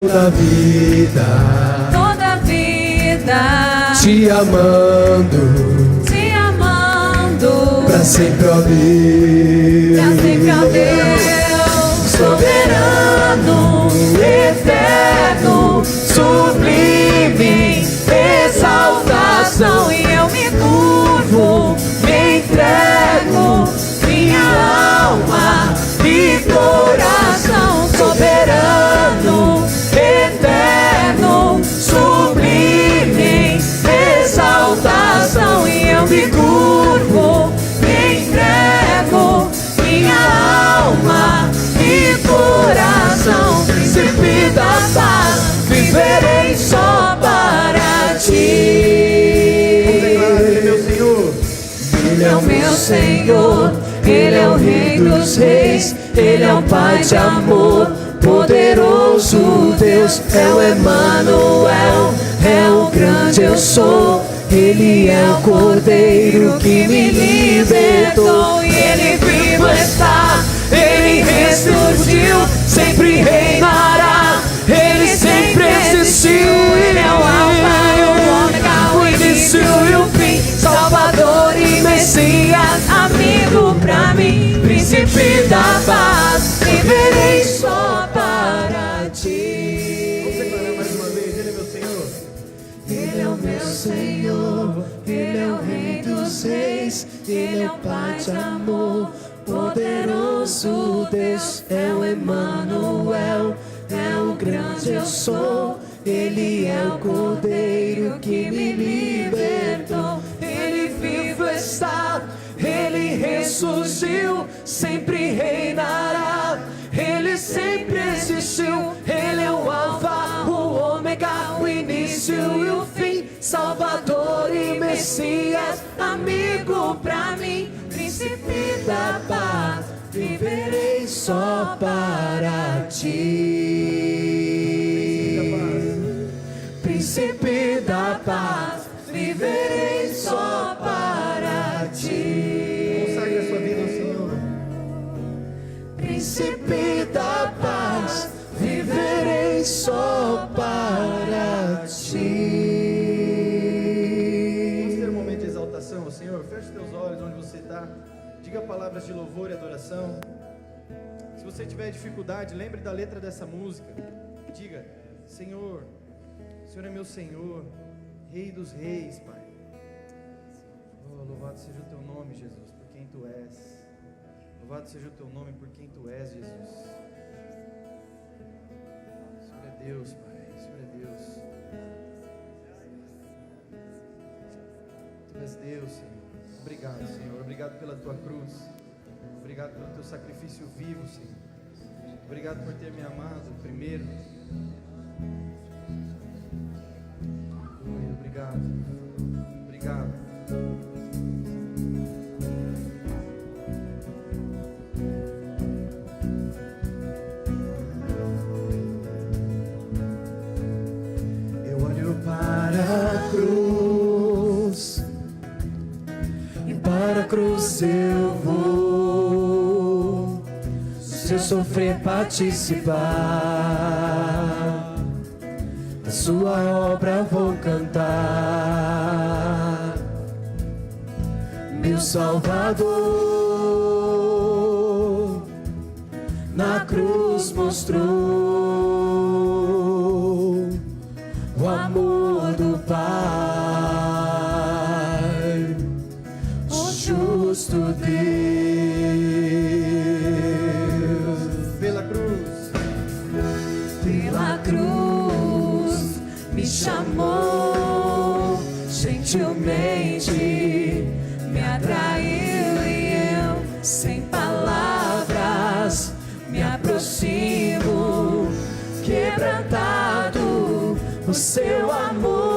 toda a vida, te amando, pra sempre, ó Deus, soberano, eterno, sublime, exaltação. E eu me curvo, me entrego, minha alma e coração. Soberano, eterno, sublime, exaltação. E eu me curvo, me entrego, minha alma e coração. Príncipe da paz, viverei só para ti. Ele é o meu Senhor, Ele é o Rei dos Reis, Ele é o Pai de amor, poderoso Deus, é o Emanuel, é o grande eu sou. Ele é o Cordeiro que me libertou, e Ele vivo está, Ele ressurgiu, sempre reinará, Ele sempre existiu. Ele é o Alfa e o Ômega, o início e o fim, Salvador e Messias, amigo pra mim, Príncipe da paz, viverei só para ti. Vamos declarar mais uma vez, Ele é meu Senhor. Ele é o meu Senhor, Ele é o Rei dos Reis, Ele é o Pai de amor, poderoso Deus, é o Emanuel, é o grande eu sou. Ele é o Cordeiro que me libertou, Ele vivo está, Ele ressurgiu, sempre reinará, Ele sempre existiu. Ele é o Alfa, o Ômega, o início e o fim, Salvador e Messias, amigo pra mim, Príncipe da paz, viverei só para ti. Príncipe da paz, viverei só para ti. Consagre a sua vida ao Senhor. Príncipe da paz, viverei só para ti. Vamos ter um momento de exaltação ao Senhor. Feche teus olhos onde você está. Diga palavras de louvor e adoração. Se você tiver dificuldade, lembre da letra dessa música. Diga: Senhor, o Senhor é meu Senhor, Rei dos Reis, Pai. Oh, louvado seja o teu nome, Jesus, por quem tu és. Louvado seja o teu nome por quem tu és, Jesus. O Senhor é Deus, Pai. O Senhor é Deus. Tu és Deus, Senhor. Obrigado, Senhor. Obrigado pela tua cruz. Obrigado pelo teu sacrifício vivo, Senhor. Obrigado por ter me amado primeiro. Obrigado. Obrigado. Eu olho para a cruz, e para a cruz eu vou. Se eu sofrer, participar da sua obra, vou cantar. Meu Salvador na cruz mostrou o amor do Pai, o justo Deus. Pela cruz me chamou, gentilmente me atraiu, e eu, sem palavras, me aproximo, quebrantado o seu amor.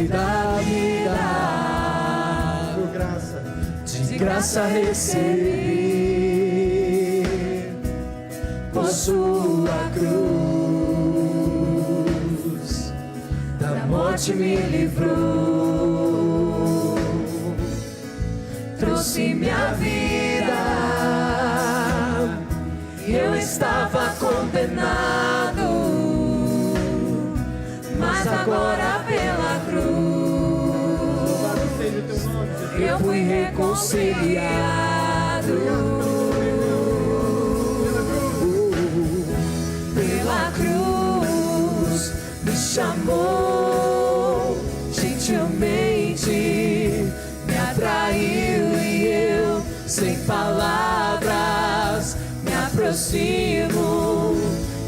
Da vida, por graça, de graça recebi, sua cruz, da morte me livrou, trouxe minha vida. Eu estava condenado, mas agora pela cruz eu fui reconciliado. Pela cruz me chamou gentilmente, me atraiu e eu, sem palavras, me aproximo,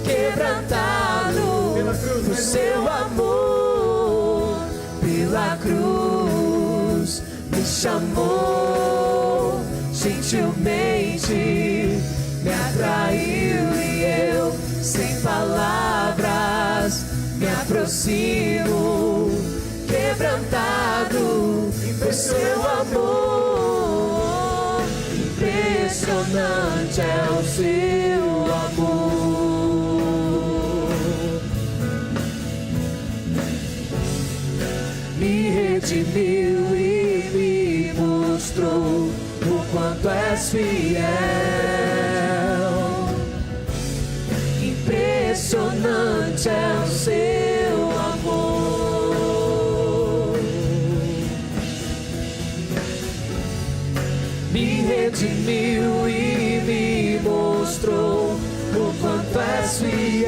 quebrantado por seu amor. Pela cruz me chamou gentilmente, me atraiu e eu, sem palavras, me aproximo, quebrantado por seu amor. Impressionante é o seu amor, me redimiu e me mostrou o quanto és fiel. Impressionante é o seu amor, me redimiu e me mostrou o quanto és fiel.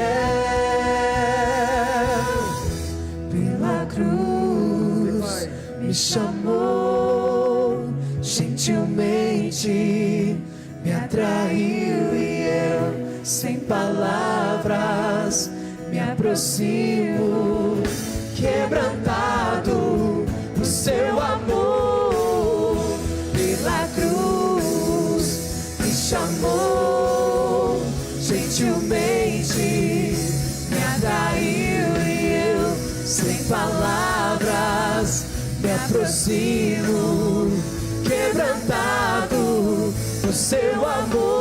Pela cruz me chamou gentilmente, me atraiu e eu, sem palavras, me aproximo, quebrantado por seu amor. Pela cruz me chamou gentilmente, me atraiu e eu, sem palavras, me aproximo, quebrantado por seu amor.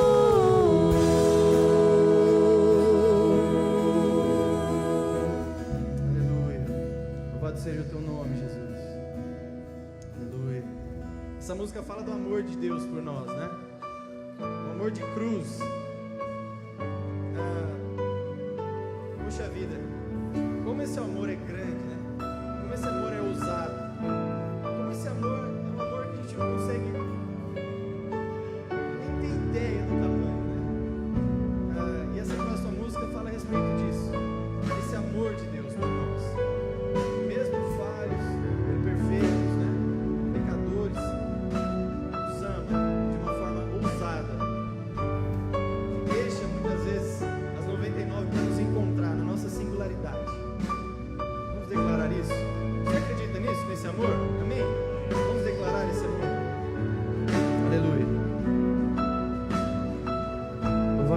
Seja o teu nome, Jesus. Aleluia. Essa música fala do amor de Deus por nós, né? O amor de cruz. Puxa vida, como esse amor é grande, né? Como esse amor é ousado. Como esse amor é um amor que a gente não consegue nem ter ideia do tamanho, né? E essa próxima música fala a respeito disso. Esse amor de Deus por nós.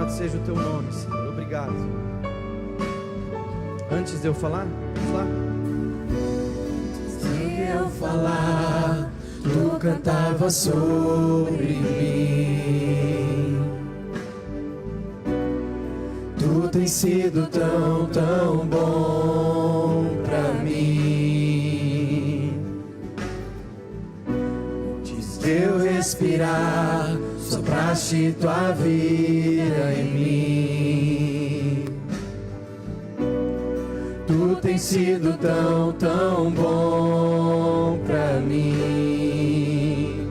Seja o teu nome, Senhor. Obrigado. Antes de eu falar, vamos lá. Se eu falar, tu cantava sobre mim. Tu tens sido tão, tão bom pra mim. Diz que eu respirar, sopraste tua vida em mim. Tu tens sido tão, tão bom pra mim.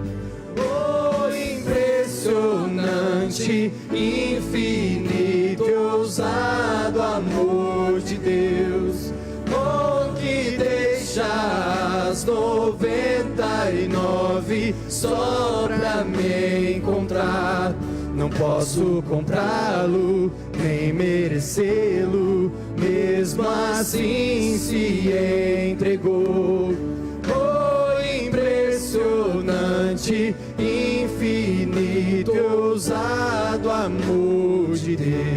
Oh, impressionante, infinito e ousado amor de Deus. Oh, que deixa as 99 só pra me encontrar. Não posso comprá-lo, nem merecê-lo, mesmo assim se entregou. Oh, impressionante, infinito e ousado amor de Deus.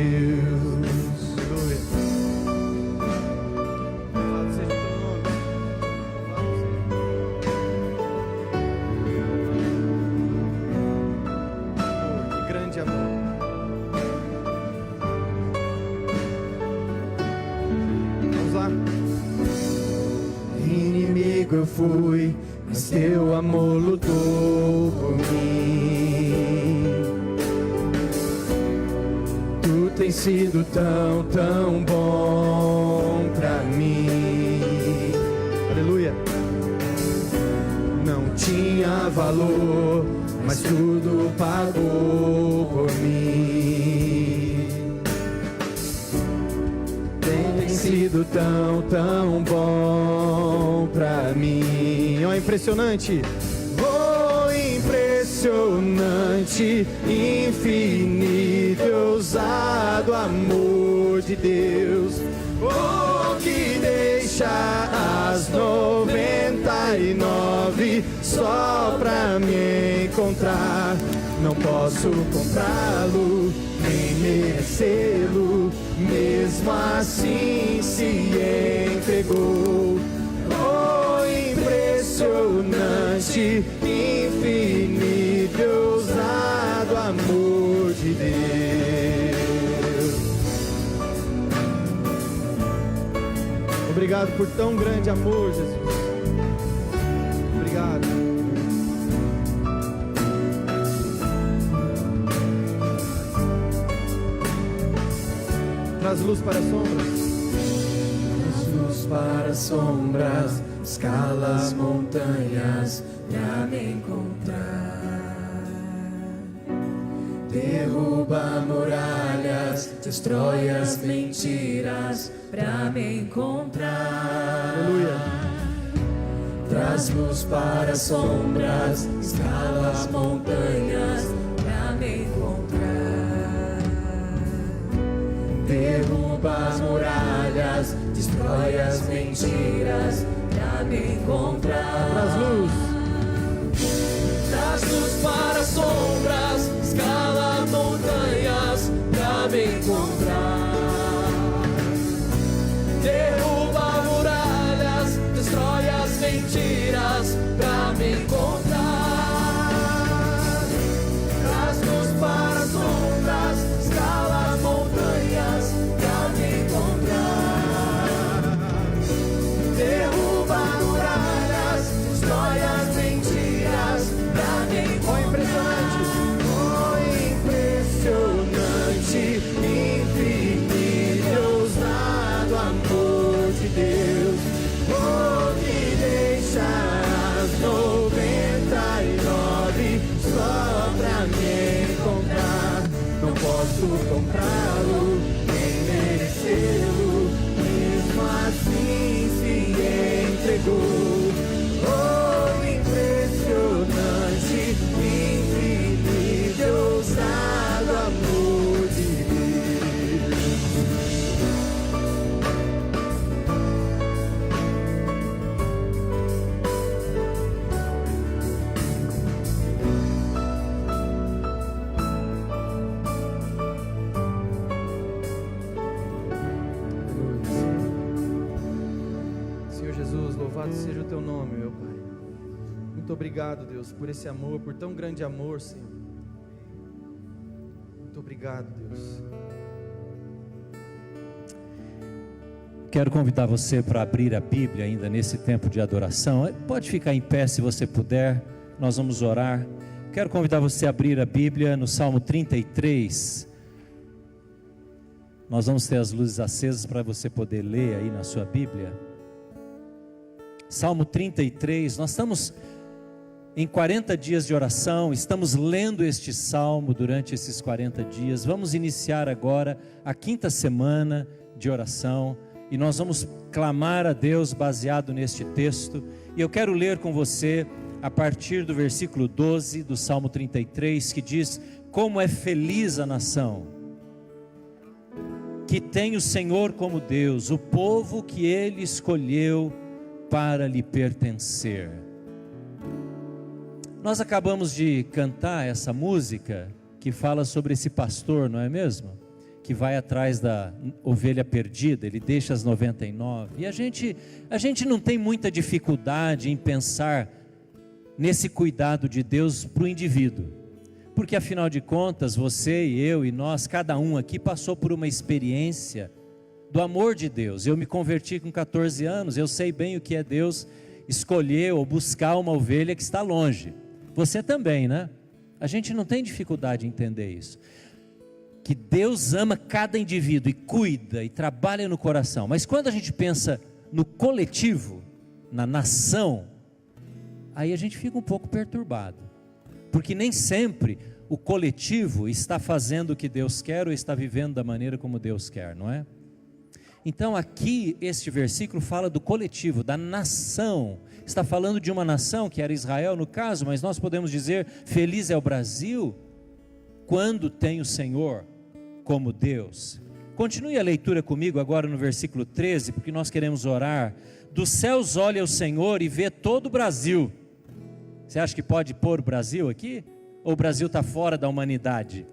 cego eu fui, mas teu amor lutou por mim. Tu tens sido tão, tão bom pra mim. Aleluia. Não tinha valor, mas tudo pagou por mim. Tem sido tão, tão bom pra mim. Oh, impressionante. Oh, impressionante, infinito, ousado amor de Deus. Oh, que deixa as 99 só pra me encontrar. Não posso comprá-lo, nem merecê-lo, mesmo assim se entregou. Oh, impressionante, infinito, ousado amor de Deus. Obrigado por tão grande amor, Jesus. Obrigado. Traz luz para as sombras. Traz luz para as sombras, escala as montanhas pra me encontrar. Derruba muralhas, destrói as mentiras pra me encontrar. Aleluia. Traz luz para as sombras, escala as montanhas pra me encontrar. Derruba as muralhas, destrói as mentiras pra me encontrar. Traz luz. Traz luz para as sombras, escala montanhas pra me encontrar. Derruba muralhas, destrói as mentiras pra me encontrar. Traz luz para as sombras, escala montanhas pra me encontrar. Derruba muralhas, destrói as mentiras pra me encontrar. Oh, impressionante, infinito, ousado amor de Deus. Oh, que deixa as 99 só pra me encontrar. Não posso comprá-lo, nem merecê-lo, mesmo assim se entregou. Oh, impressionante, infinito, ousado amor de Deus. Senhor Jesus, louvado seja o teu nome, meu Pai. Muito obrigado, Deus, por esse amor, por tão grande amor, Senhor. Muito obrigado, Deus. Quero convidar você para abrir a Bíblia ainda nesse tempo de adoração. Pode ficar em pé se você puder, nós vamos orar. Quero convidar você a abrir a Bíblia no Salmo 33. Nós vamos ter as luzes acesas para você poder ler aí na sua Bíblia. Salmo 33, nós estamos em 40 dias de oração, estamos lendo este salmo durante esses 40 dias. Vamos iniciar agora a 5ª semana de oração e nós vamos clamar a Deus baseado neste texto. E eu quero ler com você a partir do versículo 12 do Salmo 33, que diz: como é feliz a nação que tem o Senhor como Deus, o povo que Ele escolheu para lhe pertencer. Nós acabamos de cantar essa música que fala sobre esse pastor, não é mesmo? Que vai atrás da ovelha perdida, ele deixa as 99. E a gente não tem muita dificuldade em pensar nesse cuidado de Deus para o indivíduo. Porque afinal de contas, você e eu e nós, cada um aqui passou por uma experiência do amor de Deus. Eu me converti com 14 anos, eu sei bem o que é Deus, escolher ou buscar uma ovelha que está longe. Você também, né? A gente não tem dificuldade em entender isso. Que Deus ama cada indivíduo e cuida e trabalha no coração. Mas quando a gente pensa no coletivo, na nação, aí a gente fica um pouco perturbado. Porque nem sempre o coletivo está fazendo o que Deus quer ou está vivendo da maneira como Deus quer, não é? Então aqui este versículo fala do coletivo, da nação. Está falando de uma nação que era Israel no caso, mas nós podemos dizer, feliz é o Brasil quando tem o Senhor como Deus. Continue a leitura comigo agora no versículo 13, porque nós queremos orar. Dos céus olha o Senhor e vê todo o Brasil. Você acha que pode pôr o Brasil aqui? Ou o Brasil está fora da humanidade?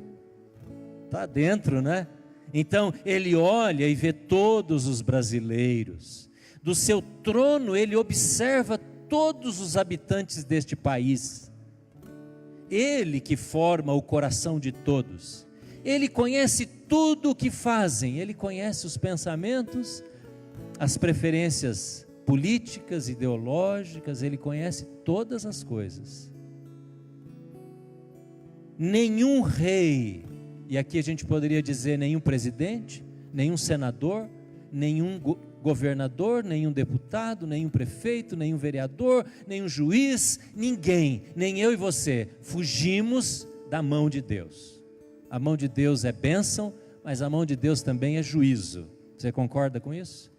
Está dentro, né? Então ele olha e vê todos os brasileiros. Do seu trono ele observa todos os habitantes deste país. Ele que forma o coração de todos. Ele conhece tudo o que fazem. Ele conhece os pensamentos, as preferências políticas, ideológicas. Ele conhece todas as coisas. Nenhum rei, e aqui a gente poderia dizer nenhum presidente, nenhum senador, nenhum governador, nenhum deputado, nenhum prefeito, nenhum vereador, nenhum juiz, ninguém, nem eu e você, fugimos da mão de Deus. A mão de Deus é bênção, mas a mão de Deus também é juízo. Você concorda com isso?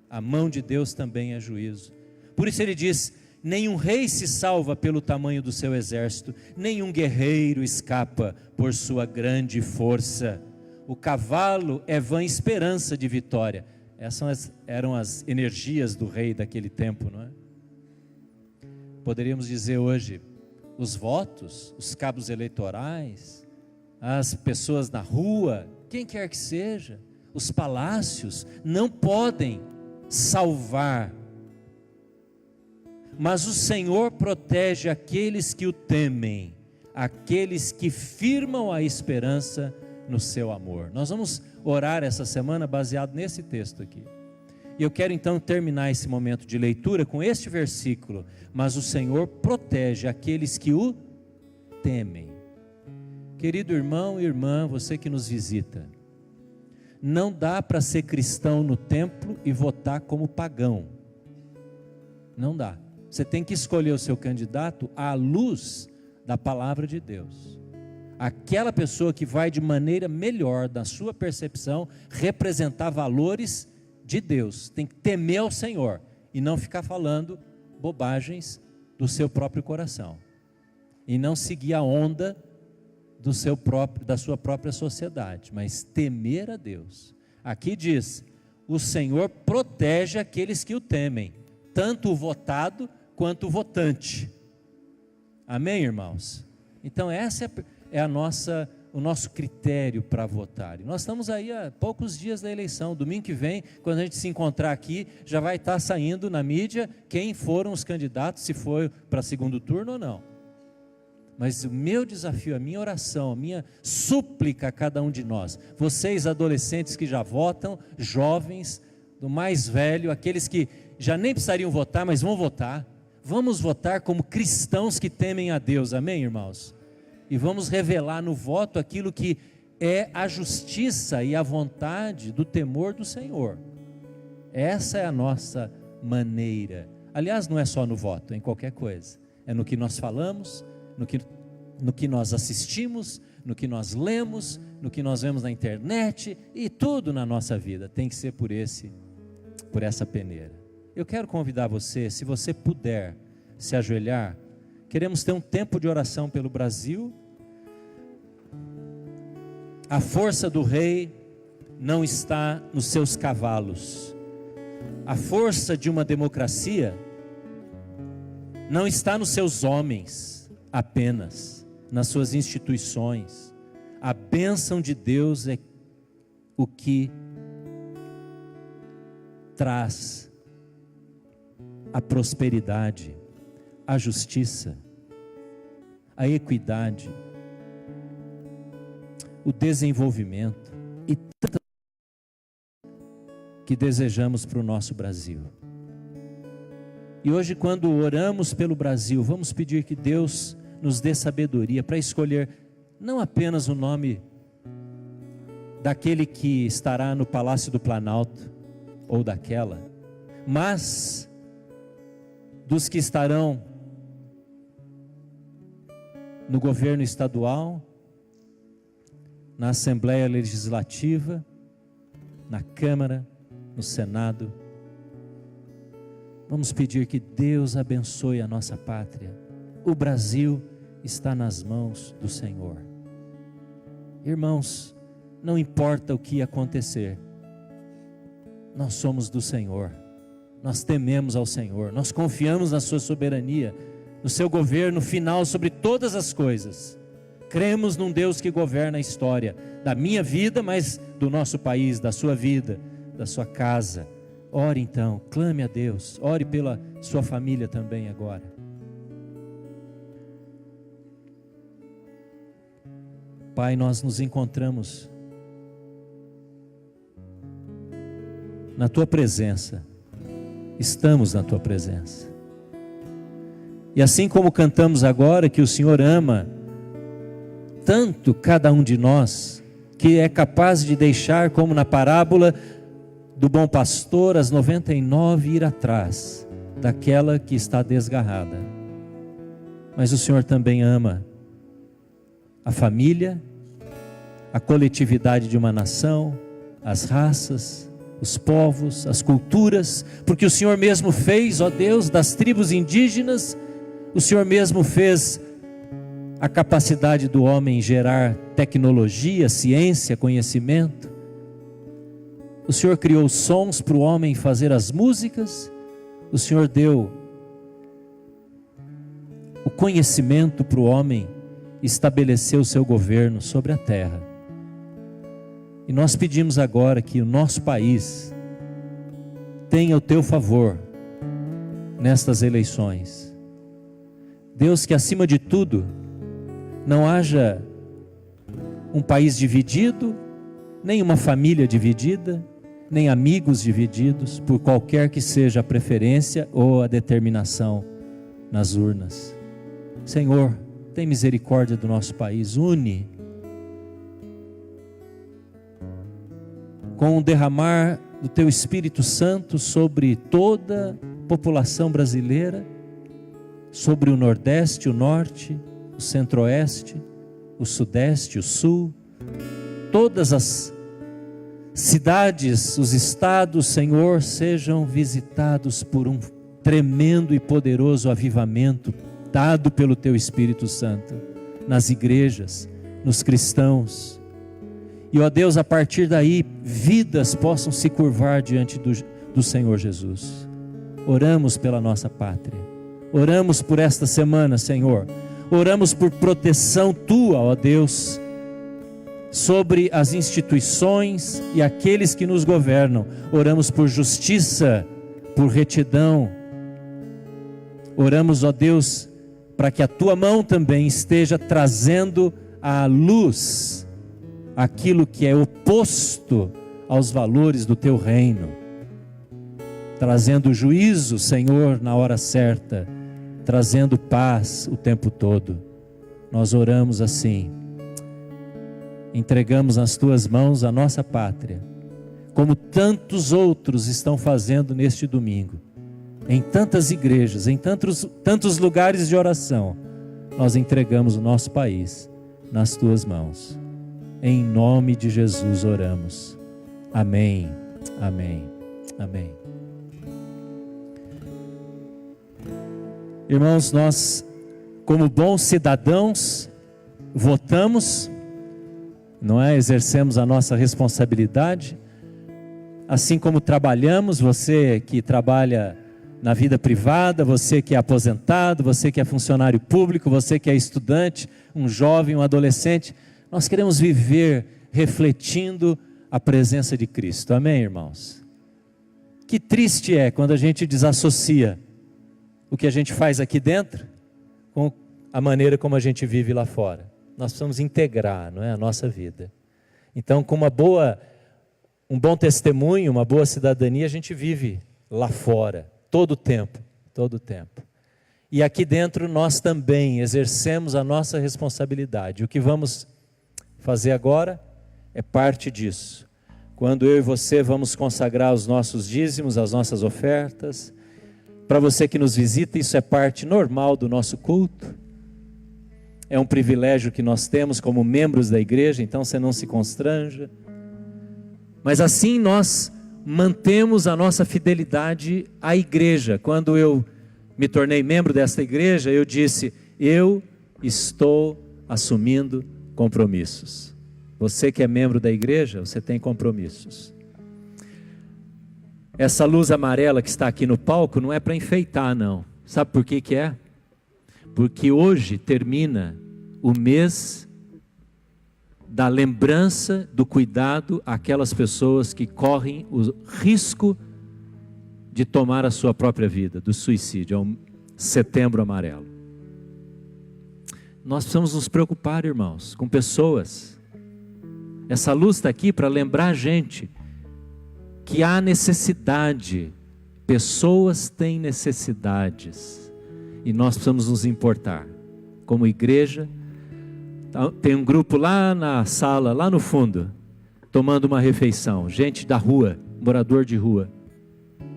A mão de Deus também é juízo. Por isso ele diz, nenhum rei se salva pelo tamanho do seu exército, nenhum guerreiro escapa por sua grande força. O cavalo é vã esperança de vitória. Essas eram as energias do rei daquele tempo, não é? Poderíamos dizer hoje, os votos, os cabos eleitorais, as pessoas na rua, quem quer que seja, os palácios, não podem salvar. Mas o Senhor protege aqueles que o temem, aqueles que firmam a esperança no seu amor. Nós vamos orar essa semana baseado nesse texto aqui. E eu quero então terminar esse momento de leitura com este versículo. Mas o Senhor protege aqueles que o temem. Querido irmão e irmã, você que nos visita, não dá para ser cristão no templo e votar como pagão. Não dá. Você tem que escolher o seu candidato à luz da palavra de Deus. Aquela pessoa que vai de maneira melhor, da sua percepção, representar valores de Deus. Tem que temer ao Senhor e não ficar falando bobagens do seu próprio coração. E não seguir a onda da sua própria sociedade, mas temer a Deus. Aqui diz, o Senhor protege aqueles que o temem, tanto o votado quanto o votante. Amém, irmãos? Então essa é o nosso critério para votar. E nós estamos aí há poucos dias da eleição. Domingo que vem, quando a gente se encontrar aqui, já vai estar saindo na mídia quem foram os candidatos, se foi para segundo turno ou não. Mas o meu desafio, a minha oração, a minha súplica a cada um de nós, vocês adolescentes que já votam, jovens, do mais velho, aqueles que já nem precisariam votar, mas vão votar, vamos votar como cristãos que temem a Deus, amém, irmãos? E vamos revelar no voto aquilo que é a justiça e a vontade do temor do Senhor. Essa é a nossa maneira. Aliás, não é só no voto, é em qualquer coisa. É no que nós falamos, no que nós assistimos, no que nós lemos, no que nós vemos na internet, e tudo na nossa vida tem que ser por essa peneira. Eu quero convidar você, se você puder se ajoelhar, queremos ter um tempo de oração pelo Brasil. A força do rei não está nos seus cavalos. A força de uma democracia não está nos seus homens apenas, nas suas instituições. A bênção de Deus é o que traz a prosperidade, a justiça, a equidade, o desenvolvimento e tantas que desejamos para o nosso Brasil. E hoje, quando oramos pelo Brasil, vamos pedir que Deus nos dê sabedoria para escolher não apenas o nome daquele que estará no Palácio do Planalto, ou daquela, mas dos que estarão no governo estadual, na Assembleia Legislativa, na Câmara, no Senado. Vamos pedir que Deus abençoe a nossa pátria. O Brasil está nas mãos do Senhor. Irmãos, não importa o que acontecer, nós somos do Senhor, nós tememos ao Senhor, nós confiamos na sua soberania, no seu governo final sobre todas as coisas. Cremos num Deus que governa a história da minha vida, mas do nosso país, da sua vida, da sua casa. Ore então, clame a Deus, ore pela sua família também agora. Pai, nós nos encontramos na Tua presença, estamos na Tua presença. E assim como cantamos agora que o Senhor ama tanto cada um de nós, que é capaz de deixar, como na parábola do bom pastor, as 99 ir atrás daquela que está desgarrada. Mas o Senhor também ama a família, a coletividade de uma nação, as raças, os povos, as culturas, porque o Senhor mesmo fez, ó Deus, das tribos indígenas, o Senhor mesmo fez a capacidade do homem gerar tecnologia, ciência, conhecimento. O Senhor criou sons para o homem fazer as músicas, o Senhor deu o conhecimento para o homem estabelecer o seu governo sobre a terra. E nós pedimos agora que o nosso país tenha o teu favor nestas eleições. Deus, que acima de tudo não haja um país dividido, nem uma família dividida, nem amigos divididos, por qualquer que seja a preferência ou a determinação nas urnas. Senhor, tem misericórdia do nosso país, une com o derramar do Teu Espírito Santo sobre toda a população brasileira, sobre o Nordeste, o Norte, o Centro-Oeste, o Sudeste, o Sul, todas as cidades, os estados, Senhor, sejam visitados por um tremendo e poderoso avivamento dado pelo Teu Espírito Santo, nas igrejas, nos cristãos. E, ó Deus, a partir daí, vidas possam se curvar diante do Senhor Jesus. Oramos pela nossa pátria, oramos por esta semana, Senhor, oramos por proteção Tua, ó Deus, sobre as instituições e aqueles que nos governam. Oramos por justiça, por retidão. Oramos, ó Deus, para que a Tua mão também esteja trazendo à luz aquilo que é oposto aos valores do Teu reino, trazendo juízo, Senhor, na hora certa, trazendo paz o tempo todo. Nós oramos assim, entregamos nas Tuas mãos a nossa pátria, como tantos outros estão fazendo neste domingo, em tantas igrejas, em tantos lugares de oração. Nós entregamos o nosso país nas Tuas mãos. Em nome de Jesus oramos. Amém, amém, amém. Irmãos, nós, como bons cidadãos, votamos, não é? Exercemos a nossa responsabilidade, assim como trabalhamos. Você que trabalha na vida privada, você que é aposentado, você que é funcionário público, você que é estudante, um jovem, um adolescente, nós queremos viver refletindo a presença de Cristo, amém, irmãos? Que triste é quando a gente desassocia o que a gente faz aqui dentro com a maneira como a gente vive lá fora. Nós precisamos integrar, não é, a nossa vida. Então, com um bom testemunho, uma boa cidadania, a gente vive lá fora, todo o tempo, todo o tempo. E aqui dentro nós também exercemos a nossa responsabilidade. O que vamos fazer agora é parte disso. Quando eu e você vamos consagrar os nossos dízimos, as nossas ofertas, para você que nos visita, isso é parte normal do nosso culto. É um privilégio que nós temos como membros da igreja, então você não se constranja. Mas assim nós mantemos a nossa fidelidade à igreja. Quando eu me tornei membro desta igreja, eu disse: eu estou assumindo compromissos. Você que é membro da igreja, você tem compromissos. Essa luz amarela que está aqui no palco não é para enfeitar, não. Sabe por que que é? Porque hoje termina o mês da lembrança do cuidado àquelas pessoas que correm o risco de tomar a sua própria vida, do suicídio. É um Setembro Amarelo. Nós precisamos nos preocupar, irmãos, com pessoas. Essa luz está aqui para lembrar a gente que há necessidade, pessoas têm necessidades, e nós precisamos nos importar. Como igreja, tem um grupo lá na sala, lá no fundo, tomando uma refeição, gente da rua, morador de rua,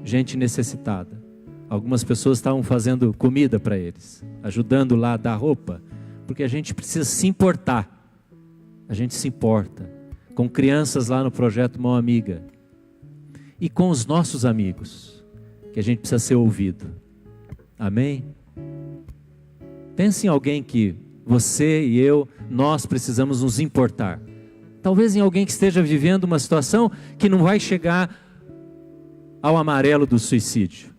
gente necessitada. Algumas pessoas estavam fazendo comida para eles, ajudando lá a dar roupa, porque a gente precisa se importar. A gente se importa com crianças lá no projeto Mão Amiga e com os nossos amigos, que a gente precisa ser ouvido. Amém? Pense em alguém que você e eu, nós precisamos nos importar. Talvez em alguém que esteja vivendo uma situação que não vai chegar ao amarelo do suicídio,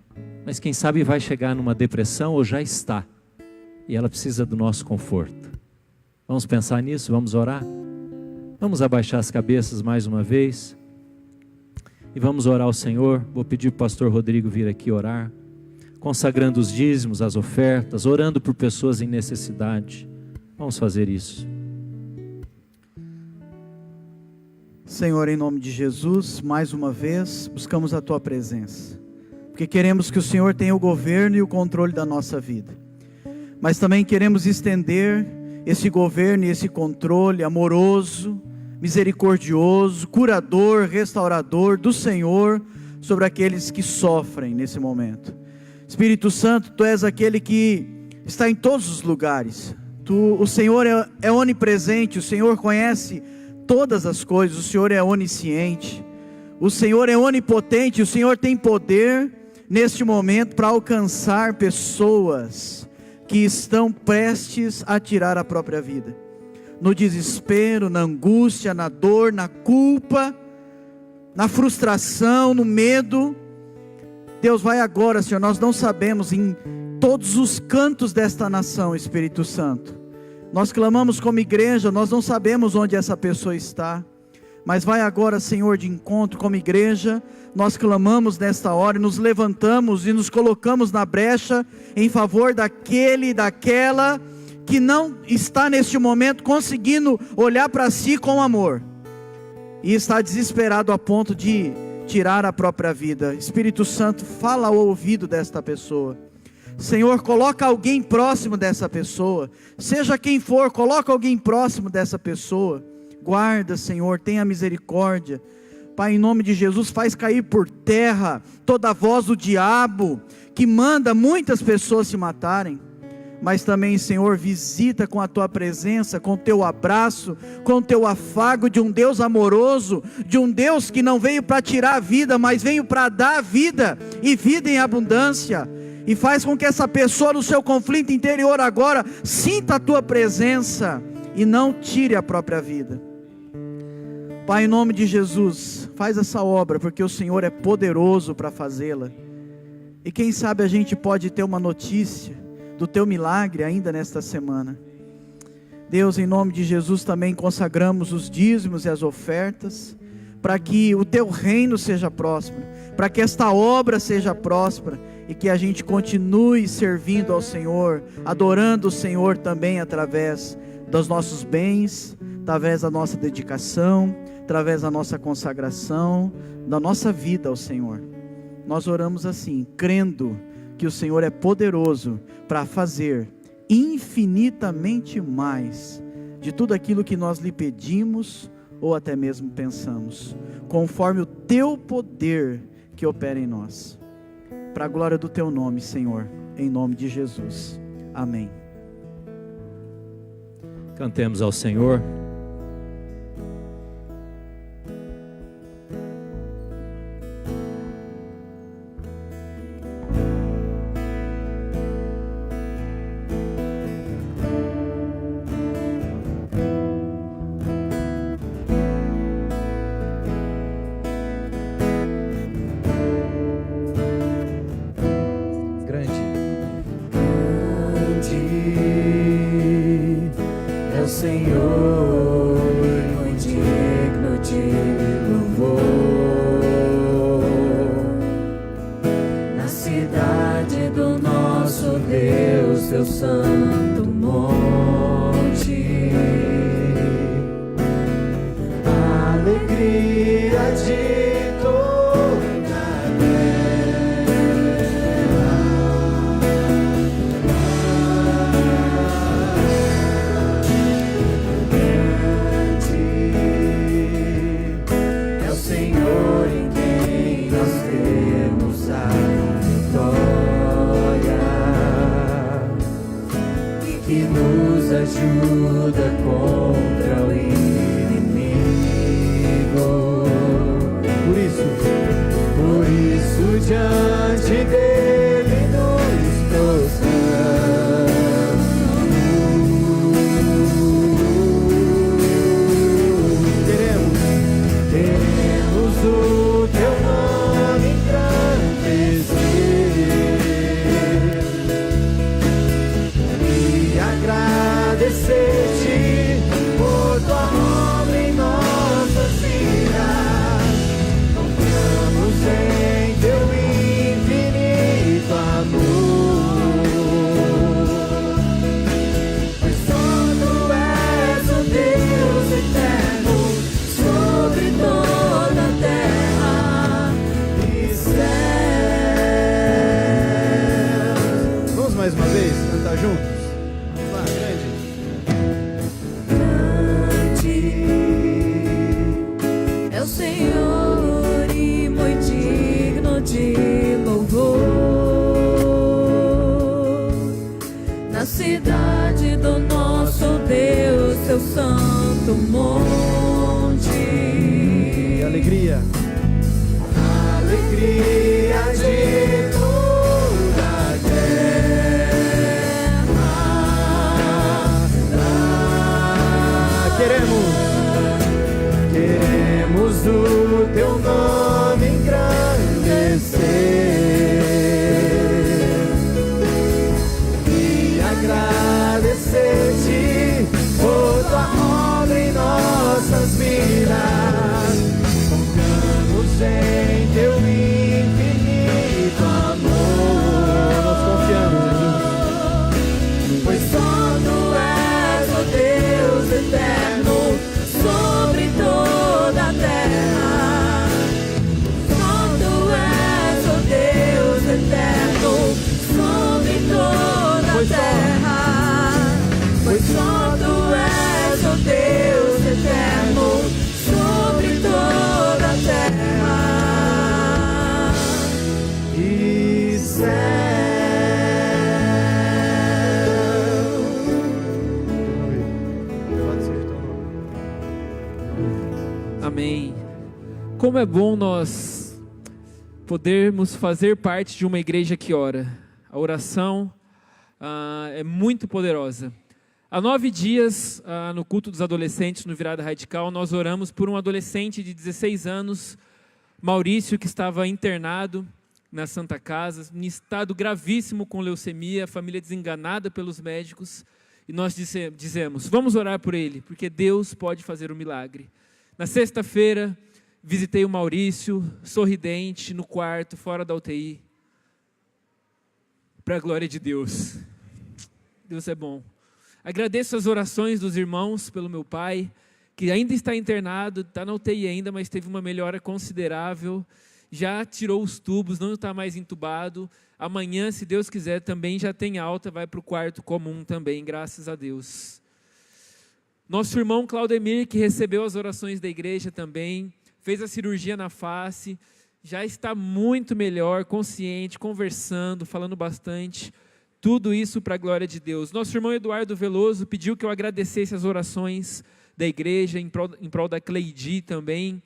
mas quem sabe vai chegar numa depressão ou já está, e ela precisa do nosso conforto. Vamos pensar nisso, vamos orar? Vamos abaixar as cabeças mais uma vez e vamos orar ao Senhor. Vou pedir para o pastor Rodrigo vir aqui orar, consagrando os dízimos, as ofertas, orando por pessoas em necessidade. Vamos fazer isso. Senhor, em nome de Jesus, mais uma vez, buscamos a Tua presença, porque queremos que o Senhor tenha o governo e o controle da nossa vida, mas também queremos estender esse governo e esse controle amoroso, misericordioso, curador, restaurador do Senhor sobre aqueles que sofrem nesse momento. Espírito Santo, Tu és aquele que está em todos os lugares. O Senhor é onipresente, o Senhor conhece todas as coisas, o Senhor é onisciente, o Senhor é onipotente, o Senhor tem poder neste momento para alcançar pessoas que estão prestes a tirar a própria vida, no desespero, na angústia, na dor, na culpa, na frustração, no medo. Deus, vai agora, Senhor, nós não sabemos em todos os cantos desta nação, Espírito Santo, nós clamamos como igreja, nós não sabemos onde essa pessoa está, mas vai agora, Senhor, de encontro como igreja, nós clamamos nesta hora, e nos levantamos e nos colocamos na brecha, em favor daquele e daquela, que não está neste momento conseguindo olhar para si com amor, e está desesperado a ponto de tirar a própria vida. Espírito Santo, fala ao ouvido desta pessoa. Senhor, coloca alguém próximo dessa pessoa, seja quem for, coloca alguém próximo dessa pessoa, guarda, Senhor, tenha misericórdia. Pai, em nome de Jesus, faz cair por terra toda a voz do diabo, que manda muitas pessoas se matarem, mas também, Senhor, visita com a Tua presença, com o Teu abraço, com o Teu afago de um Deus amoroso, de um Deus que não veio para tirar a vida, mas veio para dar a vida, e vida em abundância. E faz com que essa pessoa no seu conflito interior agora sinta a Tua presença e não tire a própria vida. Pai, em nome de Jesus, faz essa obra, porque o Senhor é poderoso para fazê-la. E quem sabe a gente pode ter uma notícia do Teu milagre ainda nesta semana. Deus, em nome de Jesus, também consagramos os dízimos e as ofertas, para que o Teu reino seja próspero, para que esta obra seja próspera, e que a gente continue servindo ao Senhor, adorando o Senhor também através dos nossos bens, através da nossa dedicação, através da nossa consagração, da nossa vida ao Senhor. Nós oramos assim, crendo que o Senhor é poderoso para fazer infinitamente mais de tudo aquilo que nós lhe pedimos ou até mesmo pensamos, conforme o teu poder que opera em nós. Para a glória do teu nome, Senhor, em nome de Jesus. Amém. Cantemos ao Senhor. Senhor, muito digno de louvor, na cidade do nosso Deus, teu santo monte, a alegria de toda a ajuda contra o inimigo. Por isso diante dele nos prostramos. Queremos o teu nome engrandecer e agradecer-te por tua obra em nossas vidas. Confiamos em teu infinito amor, pois só tu és o Deus eterno sobre toda a terra e céus. Vamos mais uma vez cantar juntos? Senhor, e muito digno de louvor, na cidade do nosso Deus, teu santo monte. Alegria, alegria de toda a terra. Queremos o teu nome engrandecer e agradecer-te por tua obra em nossas vidas. Confiamos em teu infinito amor. nós confiamos, Jesus. Pois só tu és o Deus eterno sobre toda a terra. Só tu és o Deus eterno sobre toda a terra. Pois só tu és o Deus eterno sobre toda a terra e céu. Amém. Como é bom nós podermos fazer parte de uma igreja que ora. A oração é muito poderosa. Há 9 dias, no culto dos adolescentes, no Virada Radical, nós oramos por um adolescente de 16 anos, Maurício, que estava internado na Santa Casa, em estado gravíssimo com leucemia, a família desenganada pelos médicos, e nós dizemos, vamos orar por ele, porque Deus pode fazer um milagre. Na sexta-feira, visitei o Maurício, sorridente, no quarto, fora da UTI, para a glória de Deus. Deus é bom. Agradeço as orações dos irmãos pelo meu pai, que ainda está internado, está na UTI ainda, mas teve uma melhora considerável. já tirou os tubos, não está mais entubado. Amanhã, se Deus quiser, também já tem alta, vai para o quarto comum também, graças a Deus. Nosso irmão Claudemir, que recebeu as orações da igreja também, fez a cirurgia na face, já está muito melhor, consciente, conversando, falando bastante. Tudo isso para a glória de Deus. Nosso irmão Eduardo Veloso pediu que eu agradecesse as orações da igreja, em prol da Cleidi também.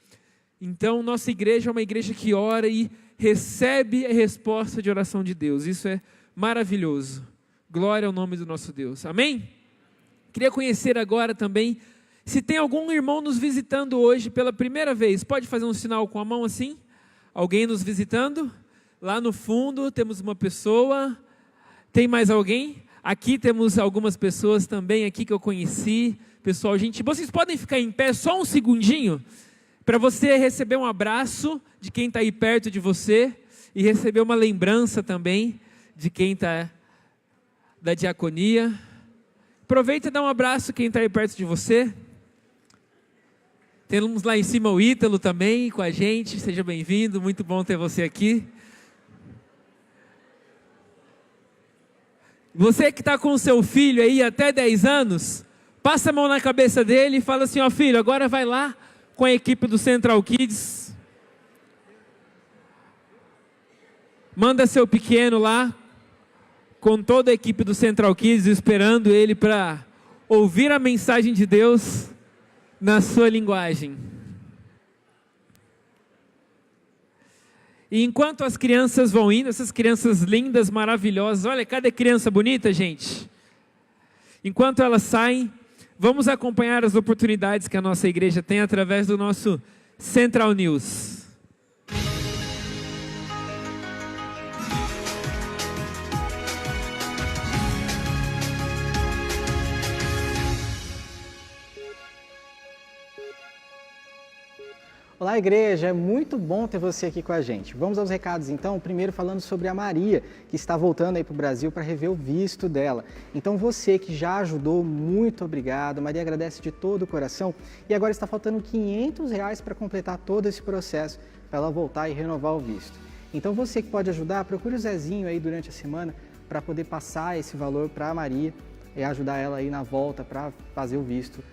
Então, nossa igreja é uma igreja que ora e recebe a resposta de oração de Deus. Isso é maravilhoso. Glória ao nome do nosso Deus. Amém? Queria conhecer agora também, se tem algum irmão nos visitando hoje pela primeira vez, pode fazer um sinal com a mão assim? Alguém nos visitando? Lá no fundo temos uma pessoa. Tem mais alguém? Aqui temos algumas pessoas também aqui que eu conheci. Pessoal, gente, vocês podem ficar em pé só um segundinho? Para você receber um abraço de quem está aí perto de você e receber uma lembrança também de quem está da diaconia. Aproveita e dá um abraço quem está aí perto de você. Temos lá em cima o Ítalo também com a gente, seja bem-vindo, muito bom ter você aqui. Você que está com o seu filho aí até 10 anos, passa a mão na cabeça dele e fala assim, ó filho, agora vai lá com a equipe do Central Kids. Manda seu pequeno lá, com toda a equipe do Central Kids, esperando ele para ouvir a mensagem de Deus na sua linguagem. E enquanto as crianças vão indo, essas crianças lindas, maravilhosas, olha, cada criança bonita, gente. Enquanto elas saem, vamos acompanhar as oportunidades que a nossa igreja tem através do nosso Central News. Olá, igreja, é muito bom ter você aqui com a gente. Vamos aos recados então, primeiro falando sobre a Maria, que está voltando aí para o Brasil para rever o visto dela. Então você que já ajudou, muito obrigado. Maria agradece de todo o coração e agora está faltando R$500 para completar todo esse processo, para ela voltar e renovar o visto. Então você que pode ajudar, procure o Zezinho aí durante a semana para poder passar esse valor para a Maria e ajudar ela aí na volta para fazer o visto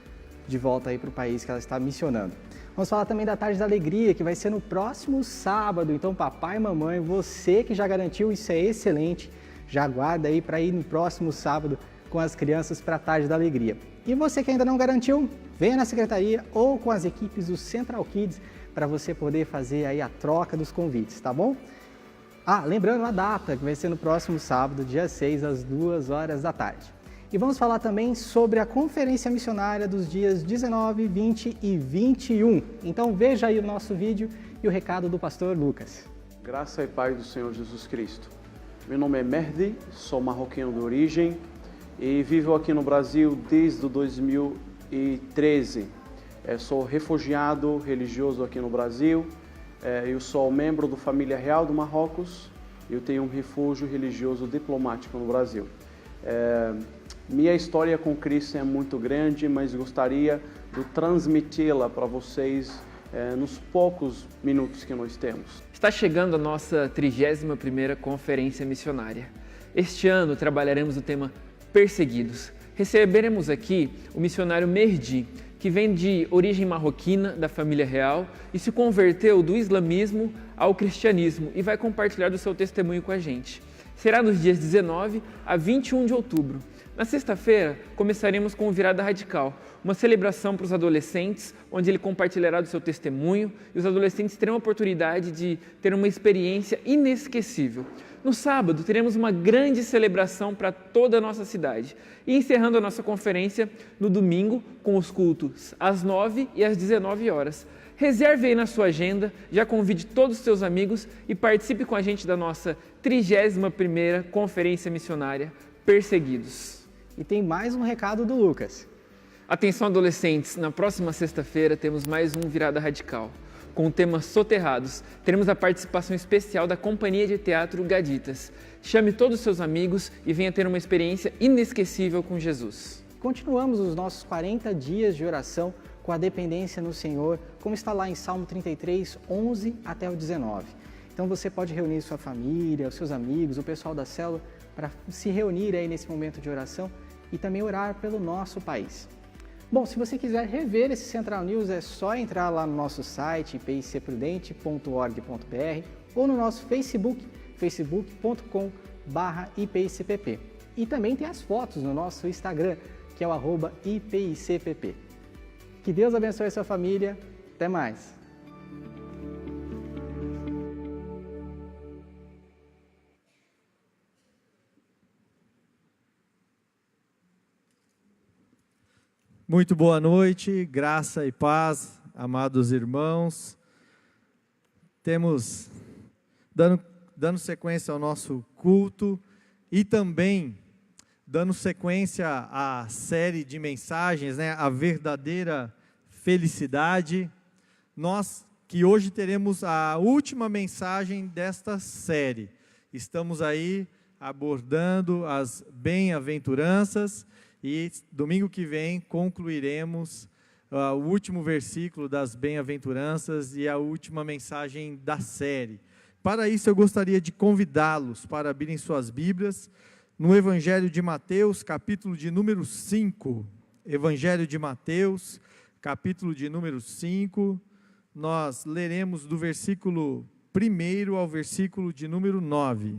de volta aí para o país que ela está missionando. Vamos falar também da Tarde da Alegria, que vai ser no próximo sábado. Então, papai e mamãe, você que já garantiu, isso é excelente. Já aguarda aí para ir no próximo sábado com as crianças para a Tarde da Alegria. E você que ainda não garantiu, venha na secretaria ou com as equipes do Central Kids para você poder fazer aí a troca dos convites, tá bom? Lembrando a data, que vai ser no próximo sábado, dia 6, às 2 horas da tarde. E vamos falar também sobre a Conferência Missionária dos dias 19, 20 e 21. Então veja aí o nosso vídeo e o recado do pastor Lucas. Graça e paz do Senhor Jesus Cristo. Meu nome é Merdi, sou marroquino de origem e vivo aqui no Brasil desde 2013. Sou refugiado religioso aqui no Brasil. Eu sou membro da família real do Marrocos. Eu tenho um refúgio religioso diplomático no Brasil. Minha história com Cristo é muito grande, mas gostaria de transmiti-la para vocês nos poucos minutos que nós temos. Está chegando a nossa 31ª Conferência Missionária. Este ano trabalharemos o tema Perseguidos. Receberemos aqui o missionário Merdi, que vem de origem marroquina, da família real, e se converteu do islamismo ao cristianismo e vai compartilhar do seu testemunho com a gente. Será nos dias 19 a 21 de outubro. Na sexta-feira, começaremos com o Virada Radical, uma celebração para os adolescentes, onde ele compartilhará do seu testemunho e os adolescentes terão a oportunidade de ter uma experiência inesquecível. No sábado, teremos uma grande celebração para toda a nossa cidade. E encerrando a nossa conferência no domingo, com os cultos às 9 e às 19 horas. Reserve aí na sua agenda, já convide todos os seus amigos e participe com a gente da nossa 31ª Conferência Missionária Perseguidos. E tem mais um recado do Lucas. Atenção adolescentes, na próxima sexta-feira temos mais um Virada Radical, com o tema Soterrados. Teremos a participação especial da Companhia de Teatro Gaditas. Chame todos os seus amigos e venha ter uma experiência inesquecível com Jesus. Continuamos os nossos 40 dias de oração com a dependência no Senhor, como está lá em Salmo 33, 11 até o 19. Então você pode reunir sua família, os seus amigos, o pessoal da célula, para se reunir aí nesse momento de oração e também orar pelo nosso país. Bom, se você quiser rever esse Central News, é só entrar lá no nosso site, ipicprudente.org.br, ou no nosso Facebook, facebook.com/ipicpp. E também tem as fotos no nosso Instagram, que é o @ipicpp. Que Deus abençoe a sua família. Até mais! Muito boa noite, graça e paz, amados irmãos. Temos dando sequência ao nosso culto e também dando sequência à série de mensagens, né, a verdadeira felicidade. Nós que hoje teremos a última mensagem desta série. Estamos aí abordando as bem-aventuranças. E domingo que vem concluiremos o último versículo das bem-aventuranças e a última mensagem da série. Para isso eu gostaria de convidá-los para abrirem suas Bíblias no Evangelho de Mateus, capítulo de número 5. Evangelho de Mateus, capítulo de número 5. Nós leremos do versículo 1 ao versículo de número 9.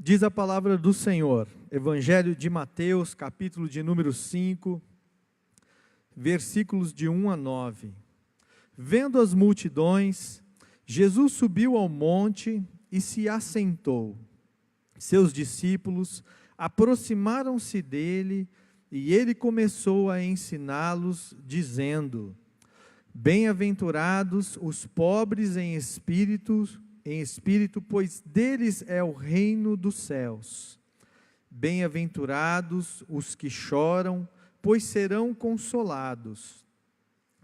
Diz a palavra do Senhor, Evangelho de Mateus, capítulo de número 5, versículos de 1 a 9. Vendo as multidões, Jesus subiu ao monte e se assentou. Seus discípulos aproximaram-se dele e ele começou a ensiná-los, dizendo: Bem-aventurados os pobres em espírito, pois deles é o reino dos céus. Bem-aventurados os que choram, pois serão consolados.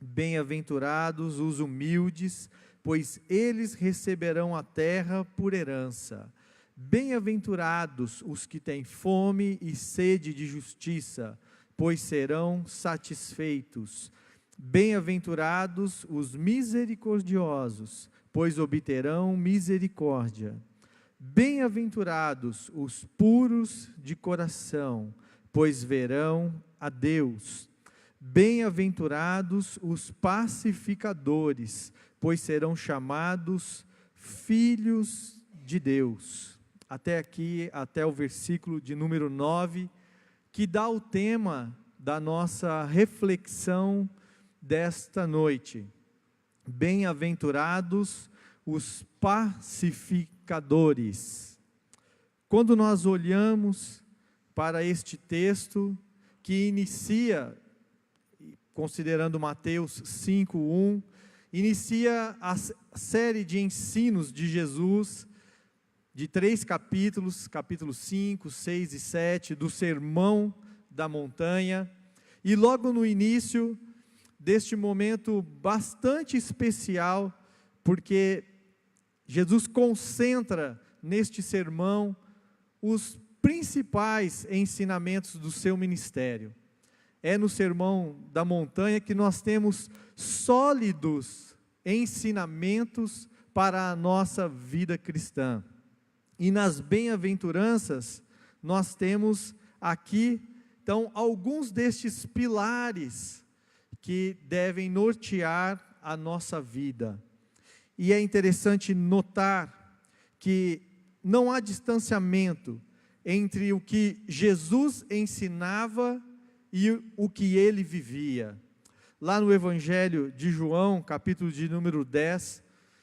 Bem-aventurados os humildes, pois eles receberão a terra por herança. Bem-aventurados os que têm fome e sede de justiça, pois serão satisfeitos. Bem-aventurados os misericordiosos, pois obterão misericórdia. Bem-aventurados os puros de coração, pois verão a Deus. Bem-aventurados os pacificadores, pois serão chamados filhos de Deus. Até aqui, até o versículo de número 9, que dá o tema da nossa reflexão desta noite. Bem-aventurados os pacificadores. Quando nós olhamos para este texto que inicia, considerando Mateus 5:1, inicia a série de ensinos de Jesus, de 3 capítulos, capítulos 5, 6 e 7, do Sermão da Montanha, e logo no início deste momento bastante especial, porque Jesus concentra neste sermão os principais ensinamentos do seu ministério. É no Sermão da Montanha que nós temos sólidos ensinamentos para a nossa vida cristã. E nas bem-aventuranças nós temos aqui, então, alguns destes pilares que devem nortear a nossa vida. E é interessante notar que não há distanciamento entre o que Jesus ensinava e o que ele vivia. Lá no Evangelho de João, capítulo de número 10,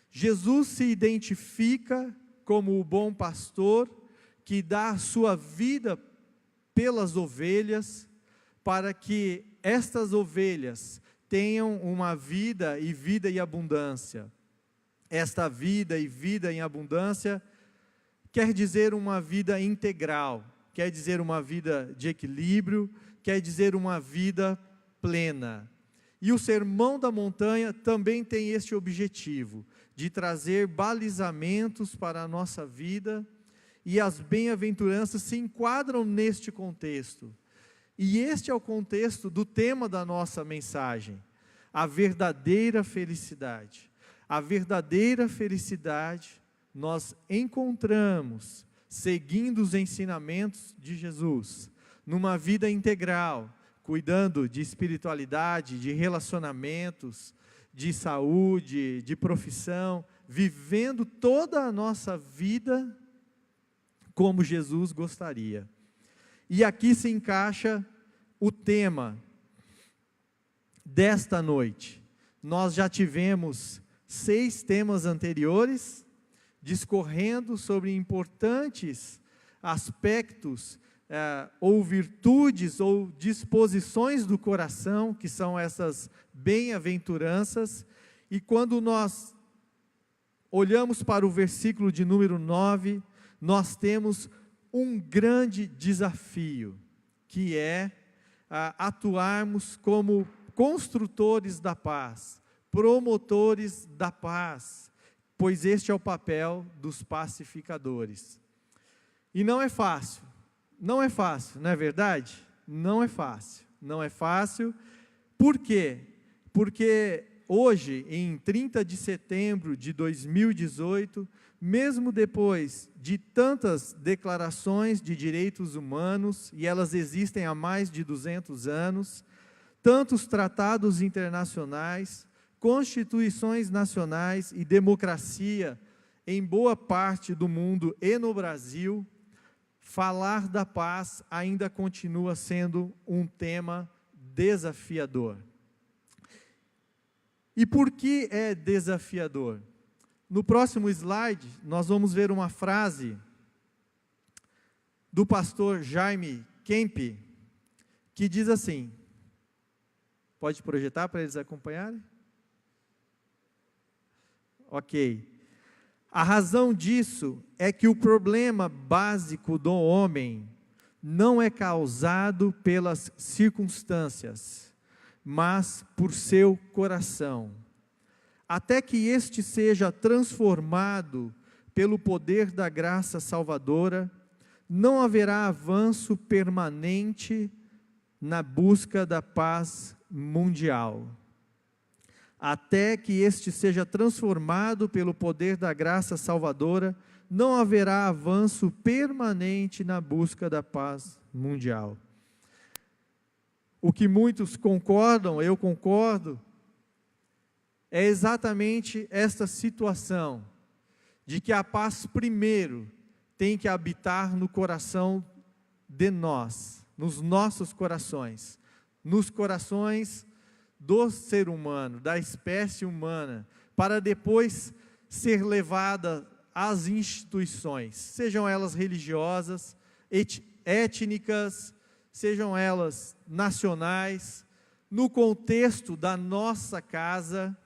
Jesus se identifica como o bom pastor que dá a sua vida pelas ovelhas, para que estas ovelhas tenham uma vida e abundância. esta vida e vida em abundância quer dizer uma vida integral, quer dizer uma vida de equilíbrio, quer dizer uma vida plena. E o Sermão da Montanha também tem este objetivo, de trazer balizamentos para a nossa vida, e as bem-aventuranças se enquadram neste contexto. E este é o contexto do tema da nossa mensagem, a verdadeira felicidade. A verdadeira felicidade nós encontramos seguindo os ensinamentos de Jesus, numa vida integral, cuidando de espiritualidade, de relacionamentos, de saúde, de profissão, vivendo toda a nossa vida como Jesus gostaria. E aqui se encaixa o tema desta noite. Nós já tivemos 6 temas anteriores, discorrendo sobre importantes aspectos, ou virtudes, ou disposições do coração, que são essas bem-aventuranças, e quando nós olhamos para o versículo de número 9, nós temos um grande desafio, que é atuarmos como construtores da paz, promotores da paz, pois este é o papel dos pacificadores. E não é fácil, não é fácil, não é verdade? Não é fácil, não é fácil. Por quê? Porque hoje, em 30 de setembro de 2018, mesmo depois de tantas declarações de direitos humanos, e elas existem há mais de 200 anos, tantos tratados internacionais, constituições nacionais e democracia em boa parte do mundo e no Brasil, falar da paz ainda continua sendo um tema desafiador. E por que é desafiador? No próximo slide, nós vamos ver uma frase do pastor Jaime Kemp, que diz assim, pode projetar para eles acompanharem? Ok. A razão disso é que o problema básico do homem não é causado pelas circunstâncias, mas por seu coração. Até que este seja transformado pelo poder da graça salvadora, não haverá avanço permanente na busca da paz mundial. Até que este seja transformado pelo poder da graça salvadora, não haverá avanço permanente na busca da paz mundial. O que muitos concordam, eu concordo, é exatamente esta situação, de que a paz primeiro tem que habitar no coração de nós, nos nossos corações, nos corações do ser humano, da espécie humana, para depois ser levada às instituições, sejam elas religiosas, étnicas, sejam elas nacionais, no contexto da nossa casa.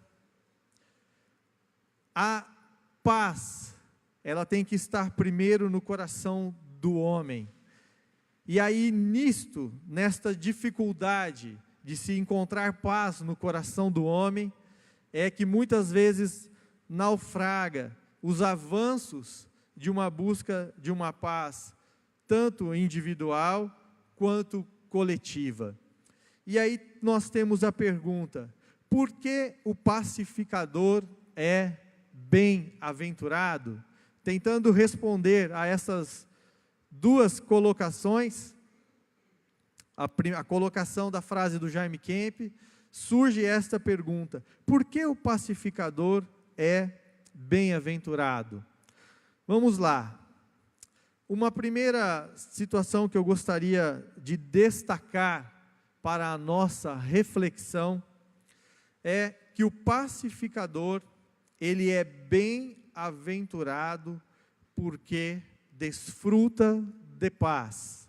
A paz, ela tem que estar primeiro no coração do homem. E aí nesta dificuldade de se encontrar paz no coração do homem, é que muitas vezes naufraga os avanços de uma busca de uma paz, tanto individual quanto coletiva. E aí nós temos a pergunta, por que o pacificador é bem-aventurado? Tentando responder a essas duas colocações, a colocação da frase do Jaime Kemp, surge esta pergunta, por que o pacificador é bem-aventurado? Vamos lá. Uma primeira situação que eu gostaria de destacar para a nossa reflexão é que o pacificador, ele é bem-aventurado porque desfruta de paz.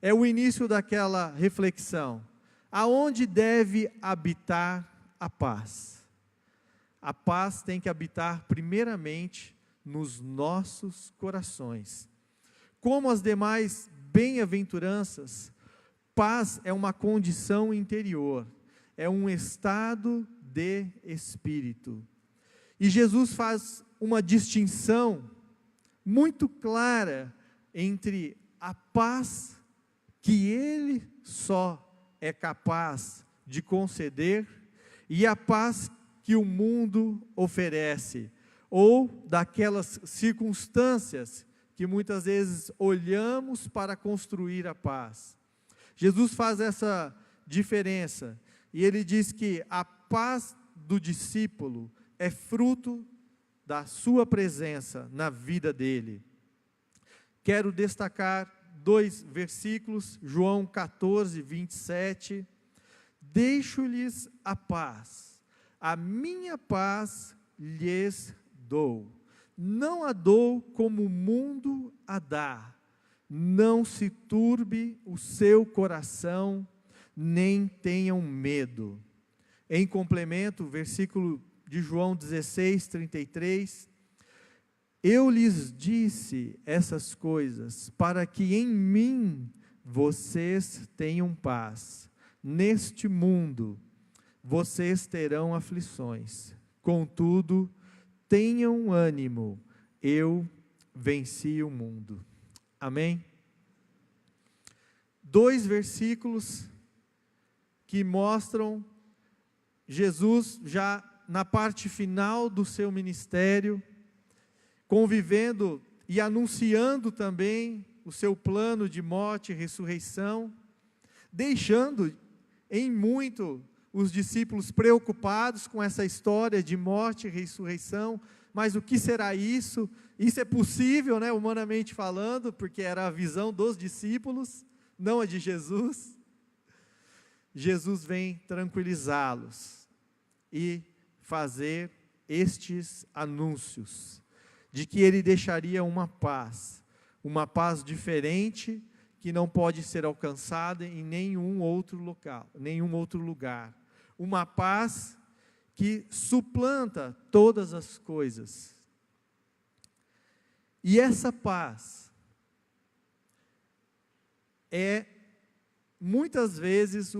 É o início daquela reflexão. Aonde deve habitar a paz? A paz tem que habitar primeiramente nos nossos corações. Como as demais bem-aventuranças, paz é uma condição interior, é um estado de espírito. E Jesus faz uma distinção muito clara entre a paz que Ele só é capaz de conceder e a paz que o mundo oferece, ou daquelas circunstâncias que muitas vezes olhamos para construir a paz. Jesus faz essa diferença e Ele diz que a paz do discípulo é fruto da sua presença na vida dele. Quero destacar 2 versículos, João 14, 27. Deixo-lhes a paz, a minha paz lhes dou. Não a dou como o mundo a dá. Não se turbe o seu coração, nem tenham medo. Em complemento, versículo de João 16, 33. Eu lhes disse essas coisas para que em mim vocês tenham paz. Neste mundo vocês terão aflições. Contudo, tenham ânimo, eu venci o mundo. Amém? 2 versículos que mostram Jesus já na parte final do seu ministério, convivendo e anunciando também o seu plano de morte e ressurreição, deixando em muito os discípulos preocupados com essa história de morte e ressurreição. Mas o que será isso? Isso é possível, né, humanamente falando, porque era a visão dos discípulos, não a de Jesus. Jesus vem tranquilizá-los e fazer estes anúncios de que Ele deixaria uma paz diferente, que não pode ser alcançada em nenhum outro lugar. Uma paz que suplanta todas as coisas. E essa paz é muitas vezes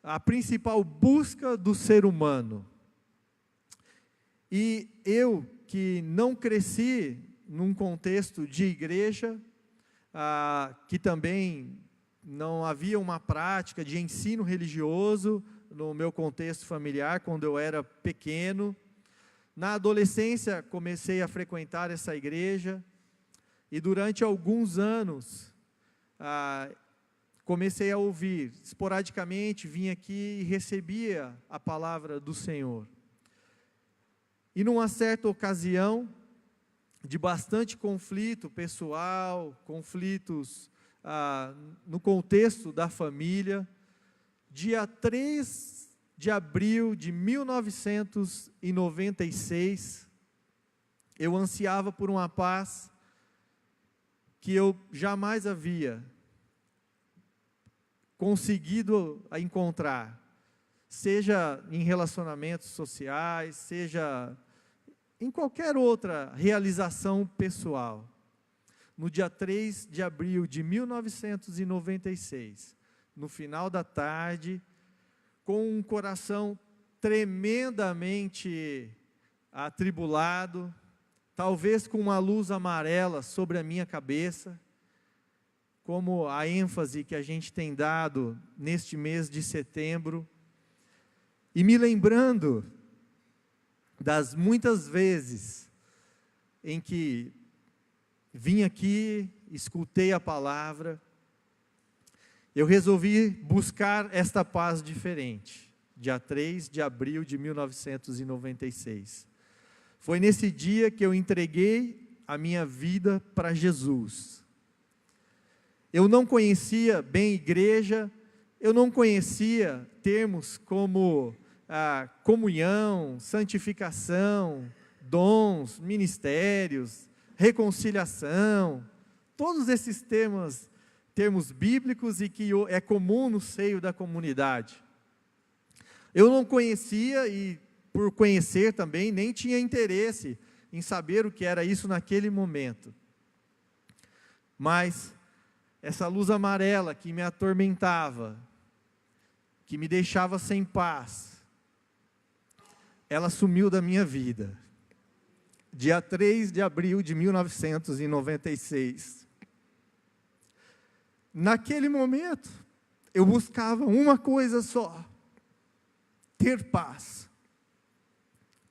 a principal busca do ser humano. E eu, que não cresci num contexto de igreja, que também não havia uma prática de ensino religioso no meu contexto familiar, quando eu era pequeno. Na adolescência, comecei a frequentar essa igreja, e durante alguns anos, comecei a ouvir, esporadicamente, vinha aqui e recebia a palavra do Senhor. E numa certa ocasião, de bastante conflito pessoal, conflitos no contexto da família, dia 3 de abril de 1996, eu ansiava por uma paz que eu jamais havia conseguido encontrar, seja em relacionamentos sociais, seja em qualquer outra realização pessoal. No dia 3 de abril de 1996, no final da tarde, com um coração tremendamente atribulado, talvez com uma luz amarela sobre a minha cabeça, como a ênfase que a gente tem dado neste mês de setembro, e me lembrando das muitas vezes em que vim aqui, escutei a palavra, eu resolvi buscar esta paz diferente, dia 3 de abril de 1996. Foi nesse dia que eu entreguei a minha vida para Jesus. Eu não conhecia bem igreja, eu não conhecia termos como comunhão, santificação, dons, ministérios, reconciliação, todos esses termos bíblicos e que é comum no seio da comunidade. Eu não conhecia e por conhecer também, nem tinha interesse em saber o que era isso naquele momento. Mas essa luz amarela que me atormentava, que me deixava sem paz, ela sumiu da minha vida. Dia 3 de abril de 1996. Naquele momento, eu buscava uma coisa só: ter paz.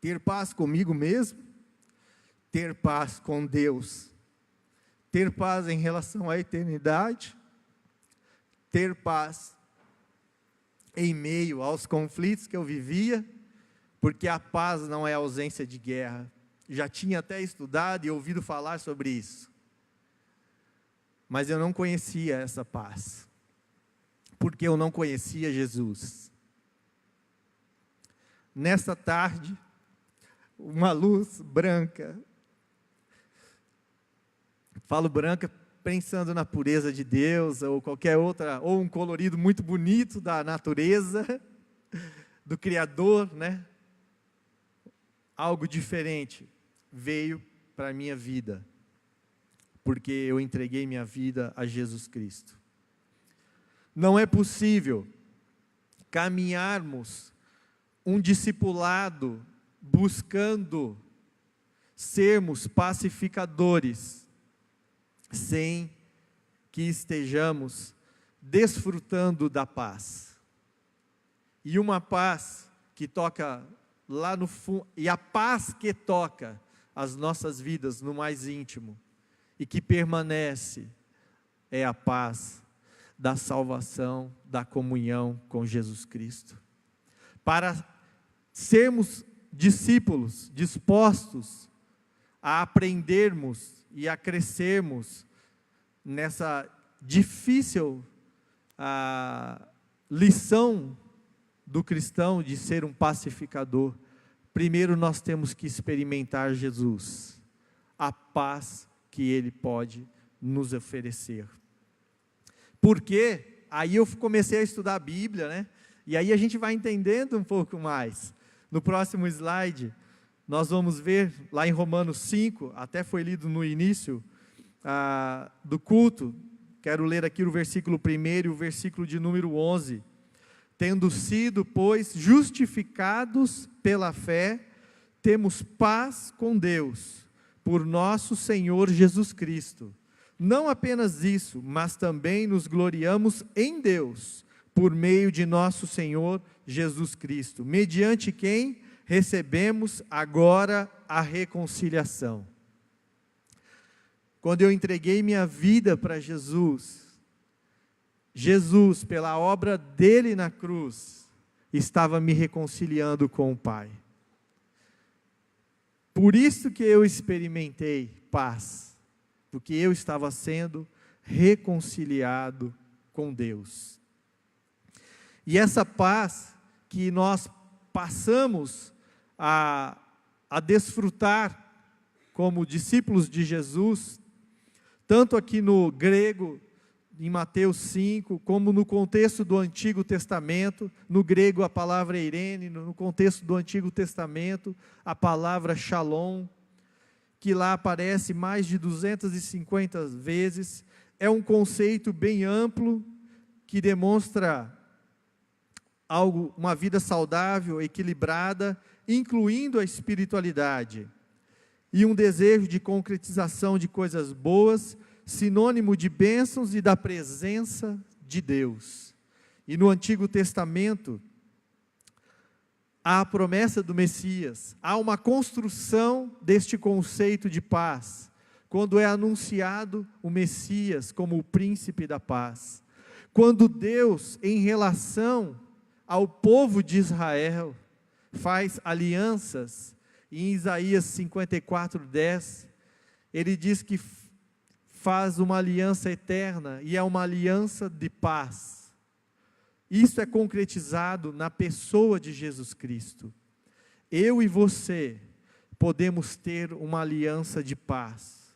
Ter paz comigo mesmo, ter paz com Deus, ter paz em relação à eternidade, ter paz em meio aos conflitos que eu vivia, porque a paz não é ausência de guerra. Já tinha até estudado e ouvido falar sobre isso, mas eu não conhecia essa paz, porque eu não conhecia Jesus. Nessa tarde, uma luz branca, falo branca pensando na pureza de Deus, ou qualquer outra, ou um colorido muito bonito da natureza, do Criador, né? Algo diferente veio para a minha vida, porque eu entreguei minha vida a Jesus Cristo. Não é possível caminharmos um discipulado buscando sermos pacificadores, sem que estejamos desfrutando da paz. E uma paz que toca lá no fundo, e a paz que toca as nossas vidas no mais íntimo, e que permanece, é a paz da salvação, da comunhão com Jesus Cristo. Para sermos discípulos dispostos a aprendermos e a crescermos nessa difícil lição do cristão de ser um pacificador, primeiro nós temos que experimentar Jesus, a paz que Ele pode nos oferecer. Porque aí eu comecei a estudar a Bíblia, né? E aí a gente vai entendendo um pouco mais. No próximo slide, nós vamos ver lá em Romanos 5, até foi lido no início do culto, quero ler aqui o versículo 1 e o versículo de número 11. Tendo sido, pois, justificados pela fé, temos paz com Deus, por nosso Senhor Jesus Cristo. Não apenas isso, mas também nos gloriamos em Deus, por meio de nosso Senhor Jesus Cristo, mediante quem recebemos agora a reconciliação. Quando eu entreguei minha vida para Jesus, pela obra dele na cruz, estava me reconciliando com o Pai. Por isso que eu experimentei paz, porque eu estava sendo reconciliado com Deus. E essa paz que nós passamos a desfrutar como discípulos de Jesus, tanto aqui no grego, em Mateus 5, como no contexto do Antigo Testamento, no grego a palavra eirene, no contexto do Antigo Testamento, a palavra shalom, que lá aparece mais de 250 vezes, é um conceito bem amplo, que demonstra uma vida saudável, equilibrada, incluindo a espiritualidade, e um desejo de concretização de coisas boas, sinônimo de bênçãos e da presença de Deus. E no Antigo Testamento, há a promessa do Messias, há uma construção deste conceito de paz, quando é anunciado o Messias como o príncipe da paz. Quando Deus, em relação ao povo de Israel, faz alianças, em Isaías 54:10, ele diz que faz uma aliança eterna, e é uma aliança de paz. Isso é concretizado na pessoa de Jesus Cristo. Eu e você podemos ter uma aliança de paz.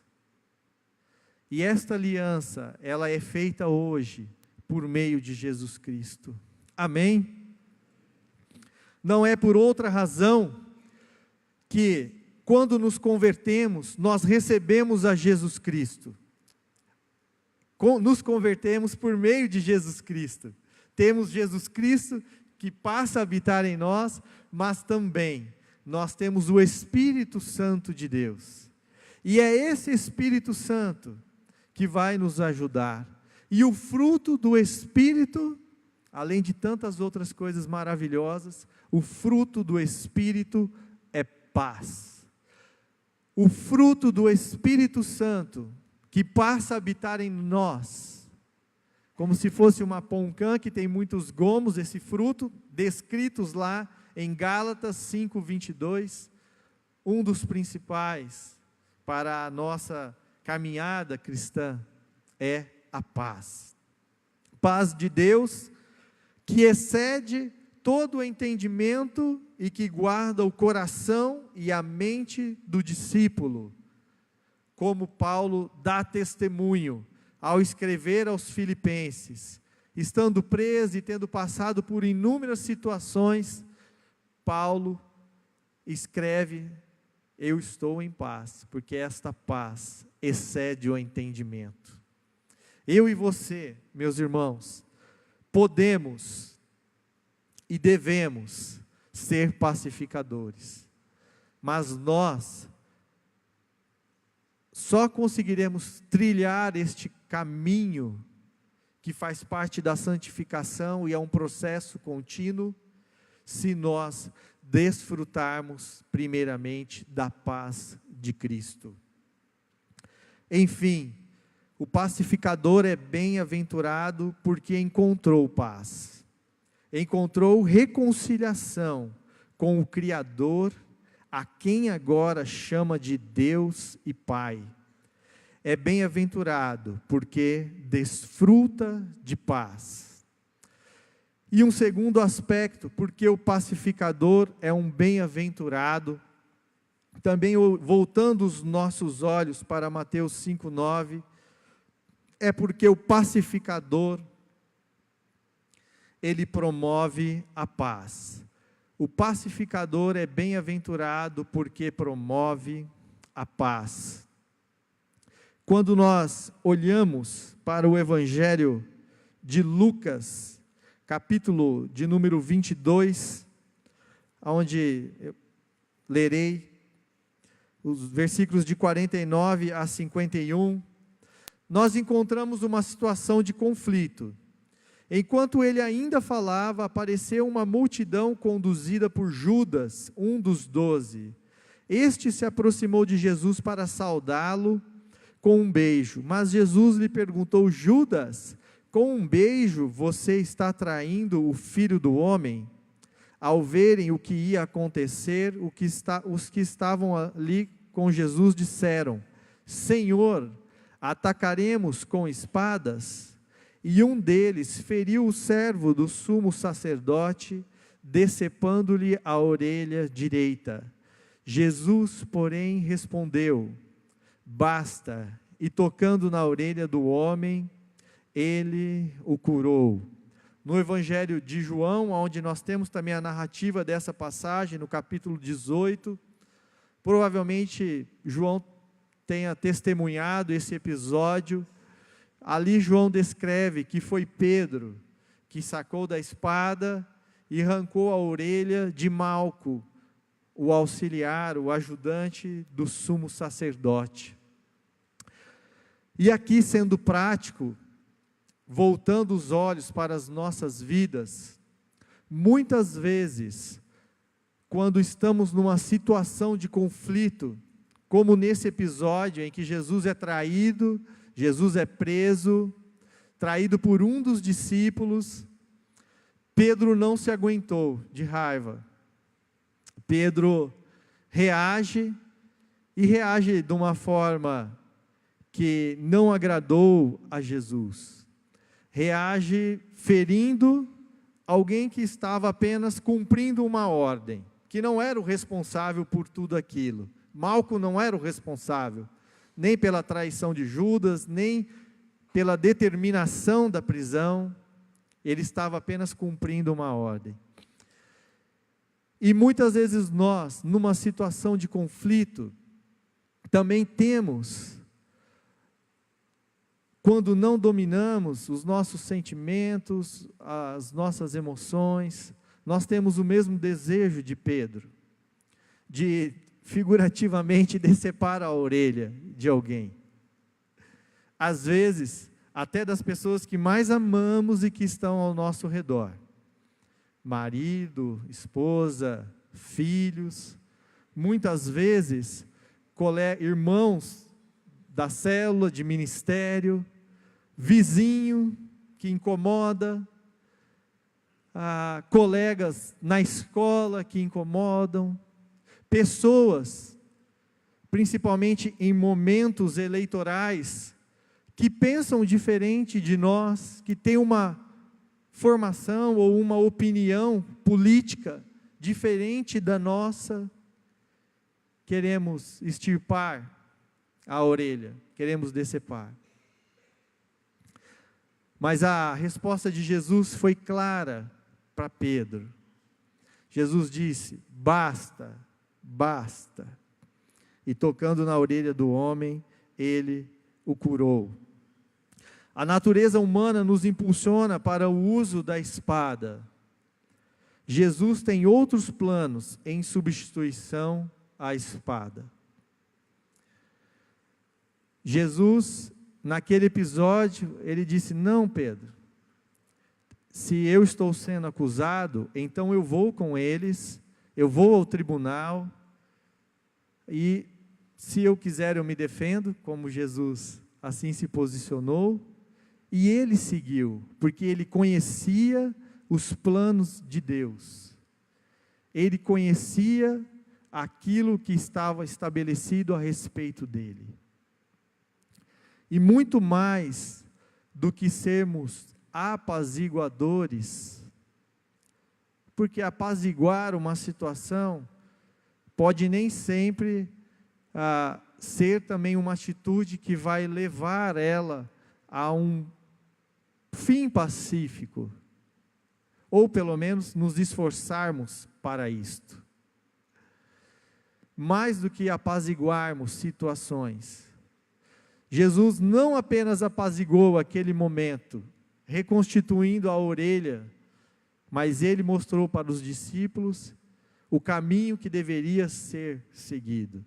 E esta aliança, ela é feita hoje por meio de Jesus Cristo. Amém? Não é por outra razão que, quando nos convertemos, nós recebemos a Jesus Cristo. Nos convertemos por meio de Jesus Cristo. Temos Jesus Cristo que passa a habitar em nós, mas também nós temos o Espírito Santo de Deus. E é esse Espírito Santo que vai nos ajudar. E o fruto do Espírito, além de tantas outras coisas maravilhosas, o fruto do Espírito é paz. O fruto do Espírito Santo que passa a habitar em nós, como se fosse uma poncã que tem muitos gomos, esse fruto, descritos lá em Gálatas 5:22, um dos principais para a nossa caminhada cristã é a paz. Paz de Deus, que excede todo o entendimento e que guarda o coração e a mente do discípulo, como Paulo dá testemunho ao escrever aos Filipenses. Estando preso e tendo passado por inúmeras situações, Paulo escreve: eu estou em paz, porque esta paz excede o entendimento. Eu e você, meus irmãos, podemos e devemos ser pacificadores, mas nós só conseguiremos trilhar este caminho que faz parte da santificação e é um processo contínuo, se nós desfrutarmos primeiramente da paz de Cristo. Enfim, o pacificador é bem-aventurado porque encontrou paz, encontrou reconciliação com o Criador, a quem agora chama de Deus e Pai. É bem-aventurado porque desfruta de paz. E um segundo aspecto, porque o pacificador é um bem-aventurado, também voltando os nossos olhos para Mateus 5:9, é porque o pacificador, ele promove a paz. O pacificador é bem-aventurado porque promove a paz. Quando nós olhamos para o Evangelho de Lucas, capítulo de número 22, onde eu lerei os versículos de 49 a 51, nós encontramos uma situação de conflito. Enquanto ele ainda falava, apareceu uma multidão conduzida por Judas, um dos 12. Este se aproximou de Jesus para saudá-lo com um beijo, mas Jesus lhe perguntou: Judas, com um beijo você está traindo o Filho do Homem? Ao verem o que ia acontecer, os que estavam ali com Jesus disseram: Senhor, atacaremos com espadas? E um deles feriu o servo do sumo sacerdote, decepando-lhe a orelha direita. Jesus, porém, respondeu: basta, e tocando na orelha do homem, ele o curou. No Evangelho de João, onde nós temos também a narrativa dessa passagem, no capítulo 18, provavelmente João tenha testemunhado esse episódio. Ali João descreve que foi Pedro que sacou da espada e arrancou a orelha de Malco, o auxiliar, o ajudante do sumo sacerdote. E aqui, sendo prático, voltando os olhos para as nossas vidas, muitas vezes, quando estamos numa situação de conflito, como nesse episódio em que Jesus é traído, Jesus é preso, traído por um dos discípulos, Pedro não se aguentou de raiva. Pedro reage, e reage de uma forma que não agradou a Jesus. Reage ferindo alguém que estava apenas cumprindo uma ordem, que não era o responsável por tudo aquilo. Malco não era o responsável, nem pela traição de Judas, nem pela determinação da prisão. Ele estava apenas cumprindo uma ordem. E muitas vezes nós, numa situação de conflito, também temos, quando não dominamos os nossos sentimentos, as nossas emoções, nós temos o mesmo desejo de Pedro, de figurativamente decepar a orelha de alguém. Às vezes, até das pessoas que mais amamos e que estão ao nosso redor. Marido, esposa, filhos, muitas vezes, irmãos da célula, de ministério, vizinho que incomoda, colegas na escola que incomodam, pessoas, principalmente em momentos eleitorais, que pensam diferente de nós, que têm uma formação ou uma opinião política diferente da nossa, queremos extirpar a orelha, queremos decepar. Mas a resposta de Jesus foi clara para Pedro. Jesus disse: basta, basta. E tocando na orelha do homem, ele o curou. A natureza humana nos impulsiona para o uso da espada. Jesus tem outros planos em substituição à espada. Jesus, naquele episódio, ele disse: não, Pedro, se eu estou sendo acusado, então eu vou com eles, eu vou ao tribunal, e se eu quiser eu me defendo, como Jesus assim se posicionou, e ele seguiu, porque ele conhecia os planos de Deus, ele conhecia aquilo que estava estabelecido a respeito dele. E muito mais do que sermos apaziguadores, porque apaziguar uma situação pode nem sempre ser também uma atitude que vai levar ela a um fim pacífico, ou pelo menos nos esforçarmos para isto. Mais do que apaziguarmos situações, Jesus não apenas apaziguou aquele momento, reconstituindo a orelha, mas ele mostrou para os discípulos o caminho que deveria ser seguido.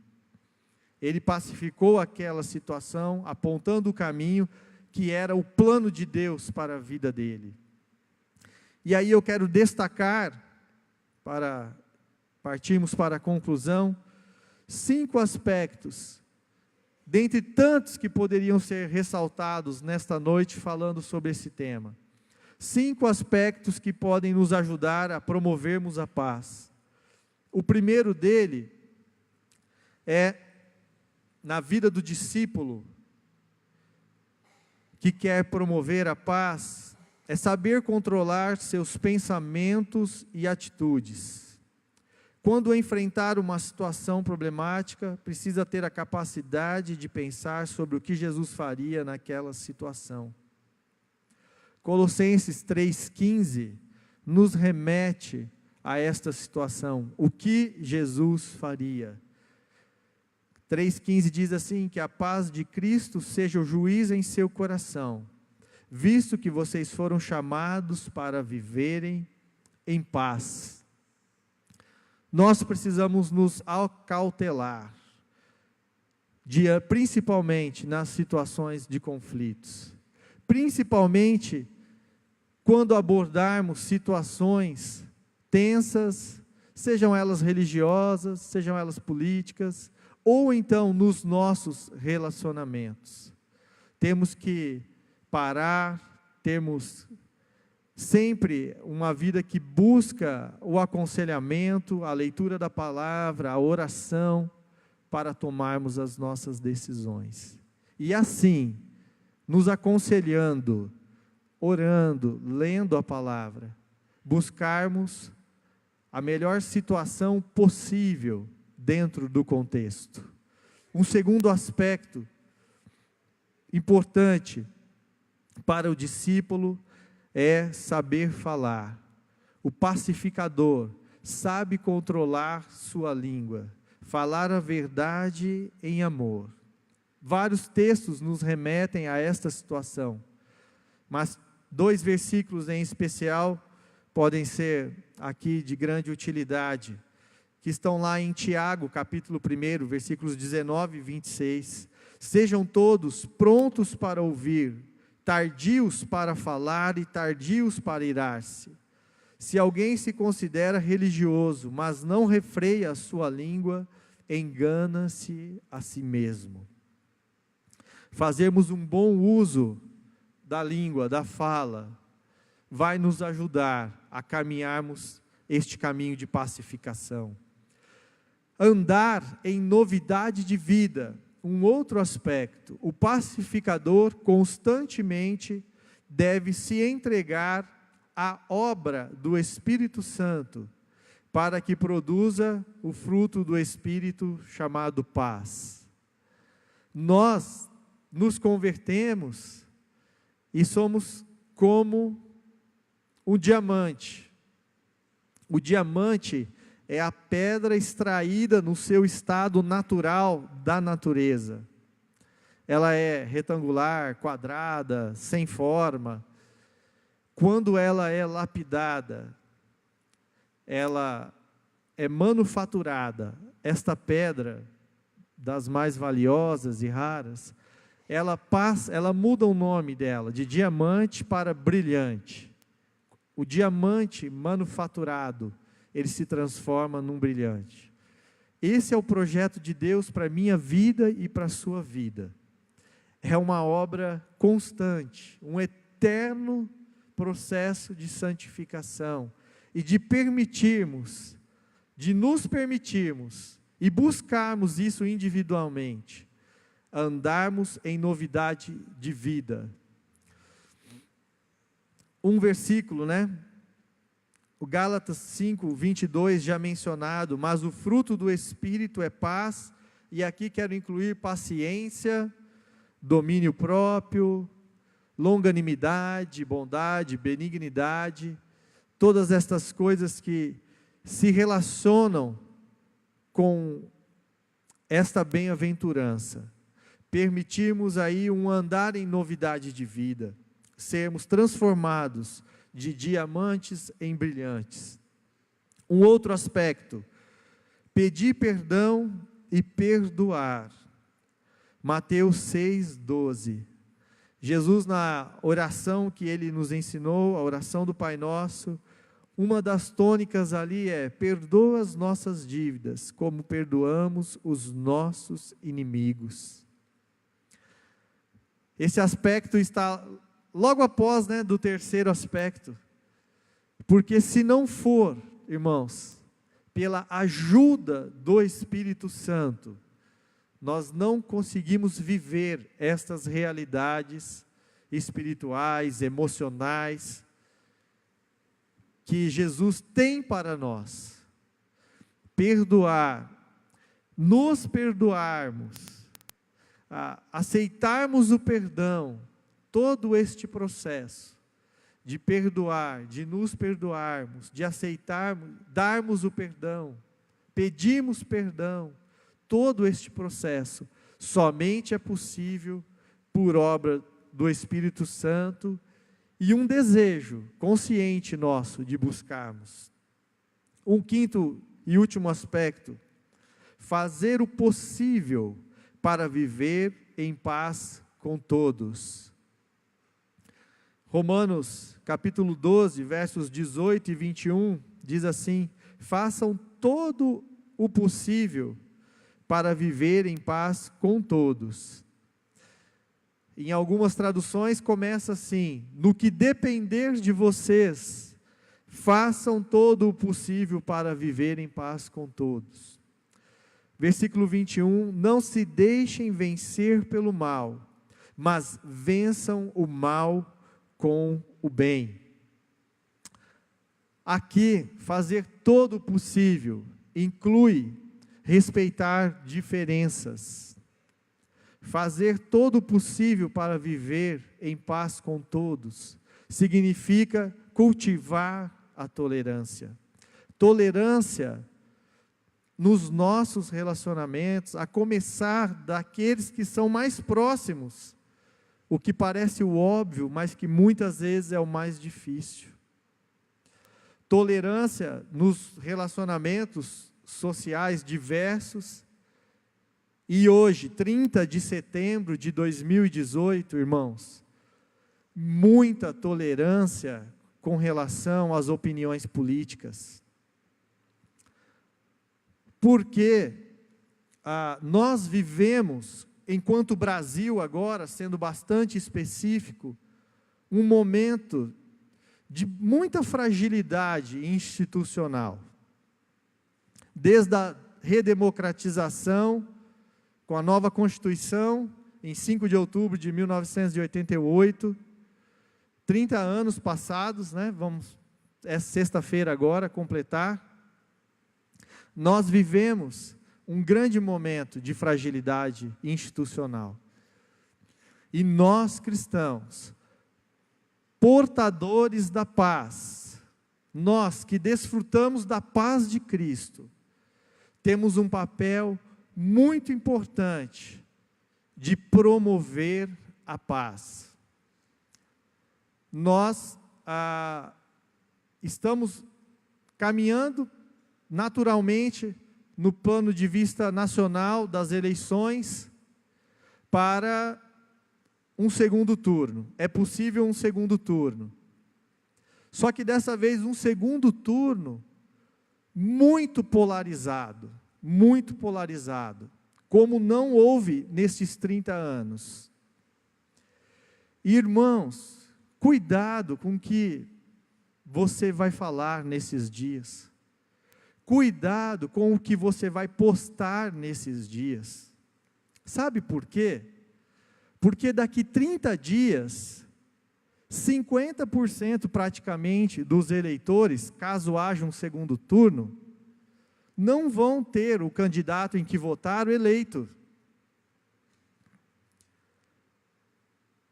Ele pacificou aquela situação, apontando o caminho que era o plano de Deus para a vida dele. E aí eu quero destacar, para partirmos para a conclusão, 5 aspectos, dentre tantos que poderiam ser ressaltados nesta noite falando sobre esse tema. 5 aspectos que podem nos ajudar a promovermos a paz. O primeiro dele é, na vida do discípulo que quer promover a paz, é saber controlar seus pensamentos e atitudes. Quando enfrentar uma situação problemática, precisa ter a capacidade de pensar sobre o que Jesus faria naquela situação. Colossenses 3,15 nos remete a esta situação, o que Jesus faria. 3,15 diz assim: que a paz de Cristo seja o juiz em seu coração, visto que vocês foram chamados para viverem em paz. Nós precisamos nos acautelar, principalmente nas situações de conflitos, principalmente quando abordarmos situações tensas, sejam elas religiosas, sejam elas políticas, ou então nos nossos relacionamentos. Temos que parar, temos sempre uma vida que busca o aconselhamento, a leitura da palavra, a oração, para tomarmos as nossas decisões. E assim, nos aconselhando, orando, lendo a palavra, buscarmos a melhor situação possível dentro do contexto. Um segundo aspecto importante para o discípulo é saber falar. O pacificador sabe controlar sua língua, falar a verdade em amor. Vários textos nos remetem a esta situação, mas 2 versículos em especial podem ser aqui de grande utilidade, que estão lá em Tiago, capítulo 1, versículos 19 e 26. Sejam todos prontos para ouvir, tardios para falar e tardios para irar-se. Se alguém se considera religioso, mas não refreia a sua língua, engana-se a si mesmo. Fazermos um bom uso da língua, da fala, vai nos ajudar a caminharmos este caminho de pacificação. Andar em novidade de vida, um outro aspecto. O pacificador constantemente deve se entregar à obra do Espírito Santo, para que produza o fruto do Espírito chamado paz. Nós nos convertemos e somos como um diamante. O diamante é a pedra extraída no seu estado natural da natureza. Ela é retangular, quadrada, sem forma. Quando ela é lapidada, ela é manufaturada. Esta pedra, das mais valiosas e raras, ela muda o nome dela, de diamante para brilhante. O diamante manufaturado, ele se transforma num brilhante. Esse é o projeto de Deus para a minha vida e para a sua vida. É uma obra constante, um eterno processo de santificação e de nos permitirmos e buscarmos isso individualmente, andarmos em novidade de vida. Um versículo, o Gálatas 5, 22, já mencionado, mas o fruto do Espírito é paz, e aqui quero incluir paciência, domínio próprio, longanimidade, bondade, benignidade, todas estas coisas que se relacionam com esta bem-aventurança. Permitirmos aí um andar em novidade de vida, sermos transformados de diamantes em brilhantes. Um outro aspecto, pedir perdão e perdoar. Mateus 6, 12. Jesus, na oração que ele nos ensinou, a oração do Pai Nosso, uma das tônicas ali é: perdoa as nossas dívidas, como perdoamos os nossos inimigos. Esse aspecto está logo após, do terceiro aspecto, porque se não for, irmãos, pela ajuda do Espírito Santo, nós não conseguimos viver estas realidades espirituais, emocionais, que Jesus tem para nós. Perdoar, nos perdoarmos, aceitarmos o perdão, todo este processo de perdoar, de nos perdoarmos, de aceitarmos, darmos o perdão, pedirmos perdão, todo este processo somente é possível por obra do Espírito Santo e um desejo consciente nosso de buscarmos. Um quinto e último aspecto, fazer o possível para viver em paz com todos. Romanos capítulo 12, versos 18 e 21, diz assim: façam todo o possível para viver em paz com todos. Em algumas traduções começa assim: no que depender de vocês, façam todo o possível para viver em paz com todos. Versículo 21, não se deixem vencer pelo mal, mas vençam o mal com o bem. Aqui, fazer todo o possível inclui respeitar diferenças, fazer todo o possível para viver em paz com todos, significa cultivar a tolerância. tolerância nos nossos relacionamentos, a começar daqueles que são mais próximos, o que parece o óbvio, mas que muitas vezes é o mais difícil. Tolerância nos relacionamentos sociais diversos. E hoje, 30 de setembro de 2018, irmãos, muita tolerância com relação às opiniões políticas. Porque nós vivemos, enquanto Brasil agora, sendo bastante específico, um momento de muita fragilidade institucional. Desde a redemocratização, com a nova Constituição, em 5 de outubro de 1988, 30 anos passados, né? Essa sexta-feira agora, completar. Nós vivemos um grande momento de fragilidade institucional. E nós, cristãos, portadores da paz, nós que desfrutamos da paz de Cristo, temos um papel muito importante de promover a paz. Nós estamos caminhando naturalmente no plano de vista nacional das eleições para um segundo turno. É possível um segundo turno. Só que dessa vez um segundo turno muito polarizado, como não houve nesses 30 anos. Irmãos, cuidado com o que você vai falar nesses dias. Cuidado com o que você vai postar nesses dias. Sabe por quê? Porque daqui 30 dias, 50% praticamente dos eleitores, caso haja um segundo turno, não vão ter o candidato em que votaram eleito.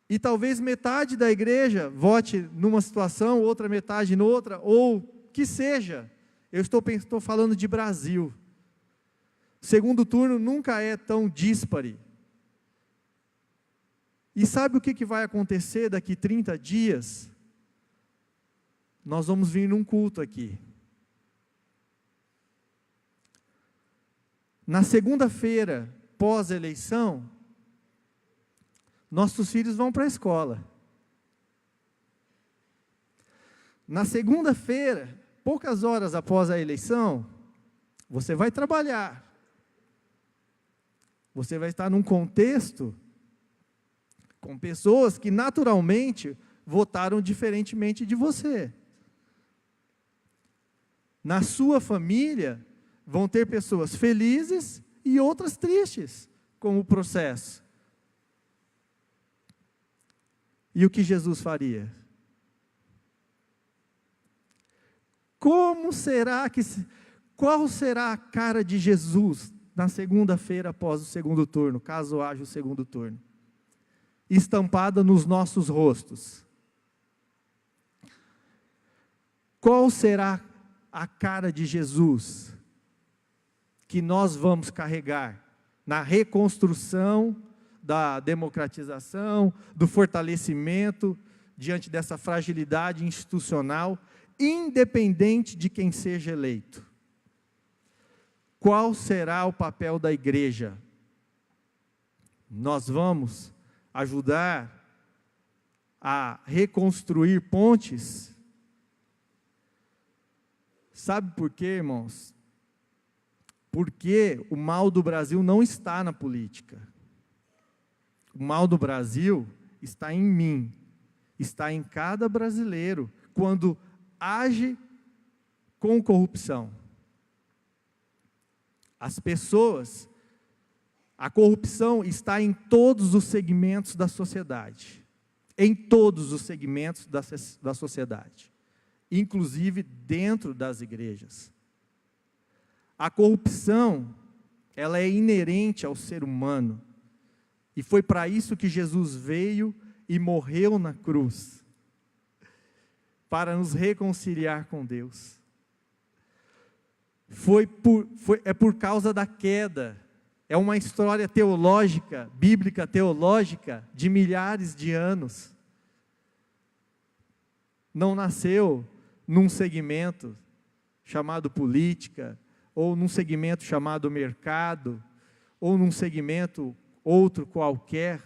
E talvez metade da igreja vote numa situação, outra metade noutra, ou que seja. Eu estou falando de Brasil. Segundo turno nunca é tão díspare. E sabe o que vai acontecer daqui 30 dias? Nós vamos vir num culto aqui. Na segunda-feira, pós-eleição, nossos filhos vão para a escola. Na segunda-feira, poucas horas após a eleição, você vai trabalhar. Você vai estar num contexto com pessoas que naturalmente votaram diferentemente de você. Na sua família, vão ter pessoas felizes e outras tristes com o processo. E o que Jesus faria? Qual será a cara de Jesus na segunda-feira após o segundo turno, caso haja o segundo turno? Estampada nos nossos rostos. Qual será a cara de Jesus que nós vamos carregar na reconstrução da democratização, do fortalecimento diante dessa fragilidade institucional, independente de quem seja eleito? Qual será o papel da igreja? Nós vamos ajudar a reconstruir pontes? Sabe por quê, irmãos? Porque o mal do Brasil não está na política. O mal do Brasil está em mim, está em cada brasileiro, quando age com corrupção. As pessoas, a corrupção está em todos os segmentos da sociedade, em todos os segmentos da sociedade, inclusive dentro das igrejas. A corrupção, ela é inerente ao ser humano, e foi para isso que Jesus veio e morreu na cruz, para nos reconciliar com Deus. é por causa da queda. É uma história teológica, bíblica teológica, de milhares de anos. Não nasceu num segmento chamado política, ou num segmento chamado mercado, ou num segmento outro qualquer.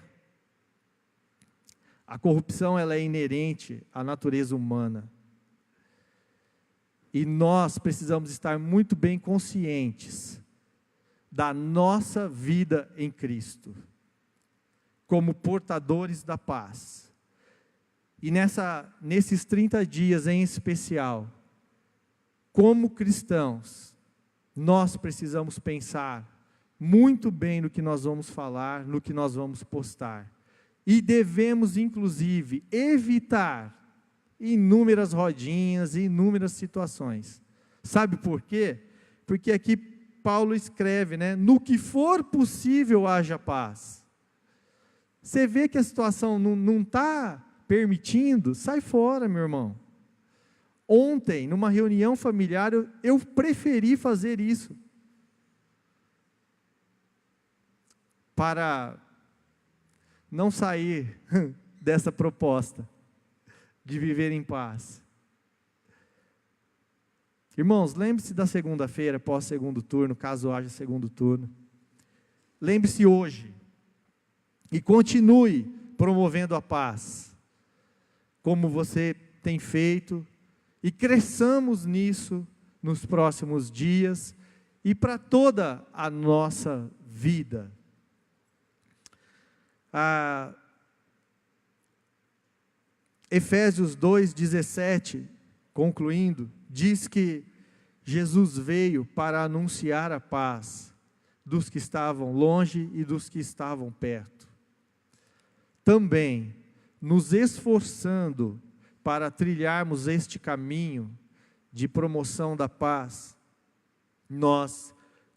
A corrupção, ela é inerente à natureza humana. E nós precisamos estar muito bem conscientes da nossa vida em Cristo, como portadores da paz. E nesses 30 dias em especial, como cristãos, nós precisamos pensar muito bem no que nós vamos falar, no que nós vamos postar. E devemos, inclusive, evitar inúmeras rodinhas e inúmeras situações. Sabe por quê? Porque aqui Paulo escreve, né? No que for possível, haja paz. Você vê que a situação não está permitindo, sai fora, meu irmão. Ontem, numa reunião familiar, eu preferi fazer isso. Para não sair dessa proposta de viver em paz. Irmãos, lembre-se da segunda-feira, pós-segundo turno, caso haja segundo turno. Lembre-se hoje. E continue promovendo a paz, como você tem feito, e cresçamos nisso nos próximos dias e para toda a nossa vida. Efésios 2:17, concluindo, diz que Jesus veio para anunciar a paz dos que estavam longe e dos que estavam perto. Também nos esforçando para trilharmos este caminho de promoção da paz, nós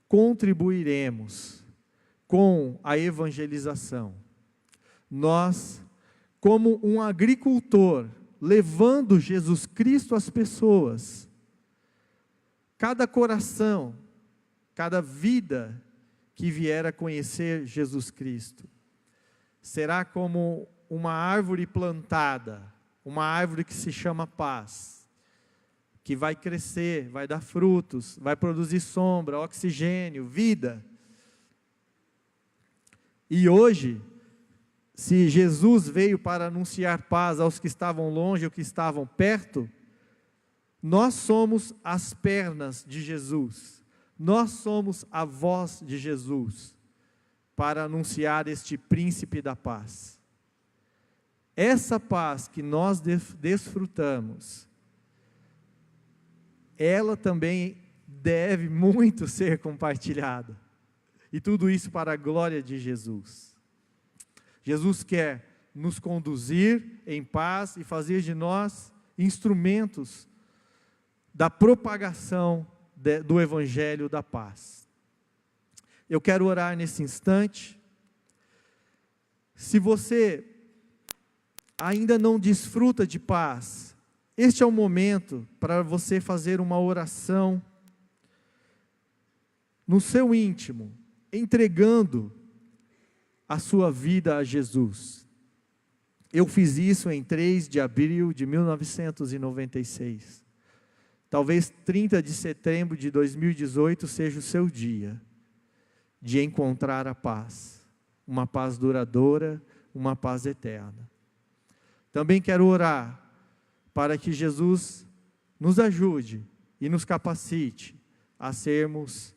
contribuiremos com a evangelização. Nós, como um agricultor, levando Jesus Cristo às pessoas, cada coração, cada vida que vier a conhecer Jesus Cristo, será como uma árvore plantada, uma árvore que se chama paz, que vai crescer, vai dar frutos, vai produzir sombra, oxigênio, vida. E hoje, se Jesus veio para anunciar paz aos que estavam longe ou que estavam perto, nós somos as pernas de Jesus, nós somos a voz de Jesus, para anunciar este príncipe da paz. Essa paz que nós desfrutamos, ela também deve muito ser compartilhada. E tudo isso para a glória de Jesus. Jesus quer nos conduzir em paz e fazer de nós instrumentos da propagação do Evangelho da paz. Eu quero orar nesse instante. Se você ainda não desfruta de paz, este é o momento para você fazer uma oração no seu íntimo, entregando a sua vida a Jesus. Eu fiz isso em 3 de abril de 1996. Talvez 30 de setembro de 2018 seja o seu dia de encontrar a paz, uma paz duradoura, uma paz eterna. Também quero orar para que Jesus nos ajude e nos capacite a sermos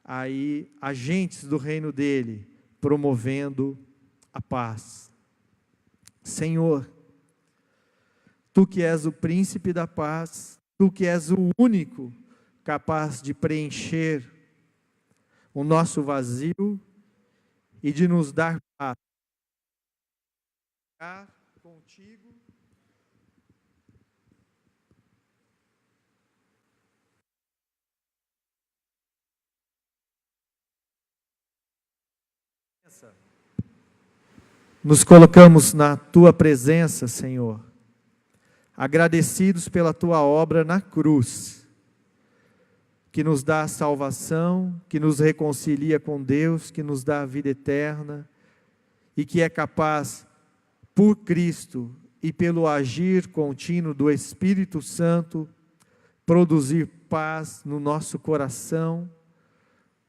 aí agentes do reino dele, promovendo a paz. Senhor, Tu que és o príncipe da paz, Tu que és o único capaz de preencher o nosso vazio e de nos dar paz. Contigo. Nos colocamos na Tua presença, Senhor, agradecidos pela Tua obra na cruz. que nos dá a salvação, que nos reconcilia com Deus, que nos dá a vida eterna e que é capaz, por Cristo e pelo agir contínuo do Espírito Santo, produzir paz no nosso coração,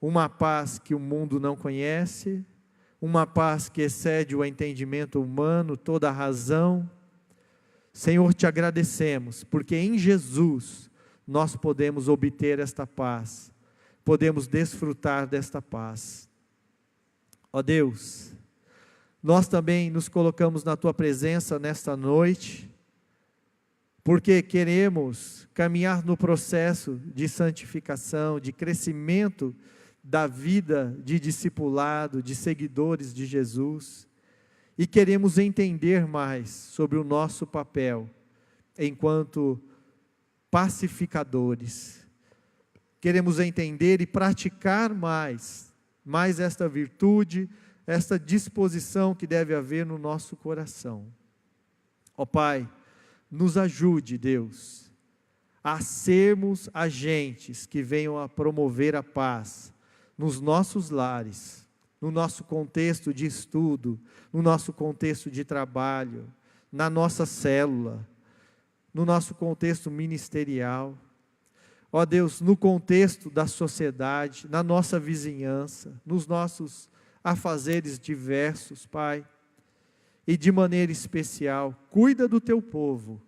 uma paz que o mundo não conhece, uma paz que excede o entendimento humano, toda a razão. Senhor, te agradecemos, porque em Jesus nós podemos obter esta paz, podemos desfrutar desta paz. Ó Deus, nós também nos colocamos na Tua presença nesta noite, porque queremos caminhar no processo de santificação, de crescimento da vida de discipulado, de seguidores de Jesus, e queremos entender mais sobre o nosso papel enquanto pacificadores. Queremos entender e praticar mais esta virtude, esta disposição que deve haver no nosso coração. Ó Pai, nos ajude, Deus, a sermos agentes que venham a promover a paz nos nossos lares, no nosso contexto de estudo, no nosso contexto de trabalho, na nossa célula, no nosso contexto ministerial. Ó Deus, no contexto da sociedade, na nossa vizinhança, nos nossos afazeres diversos, Pai. E de maneira especial, cuida do Teu povo,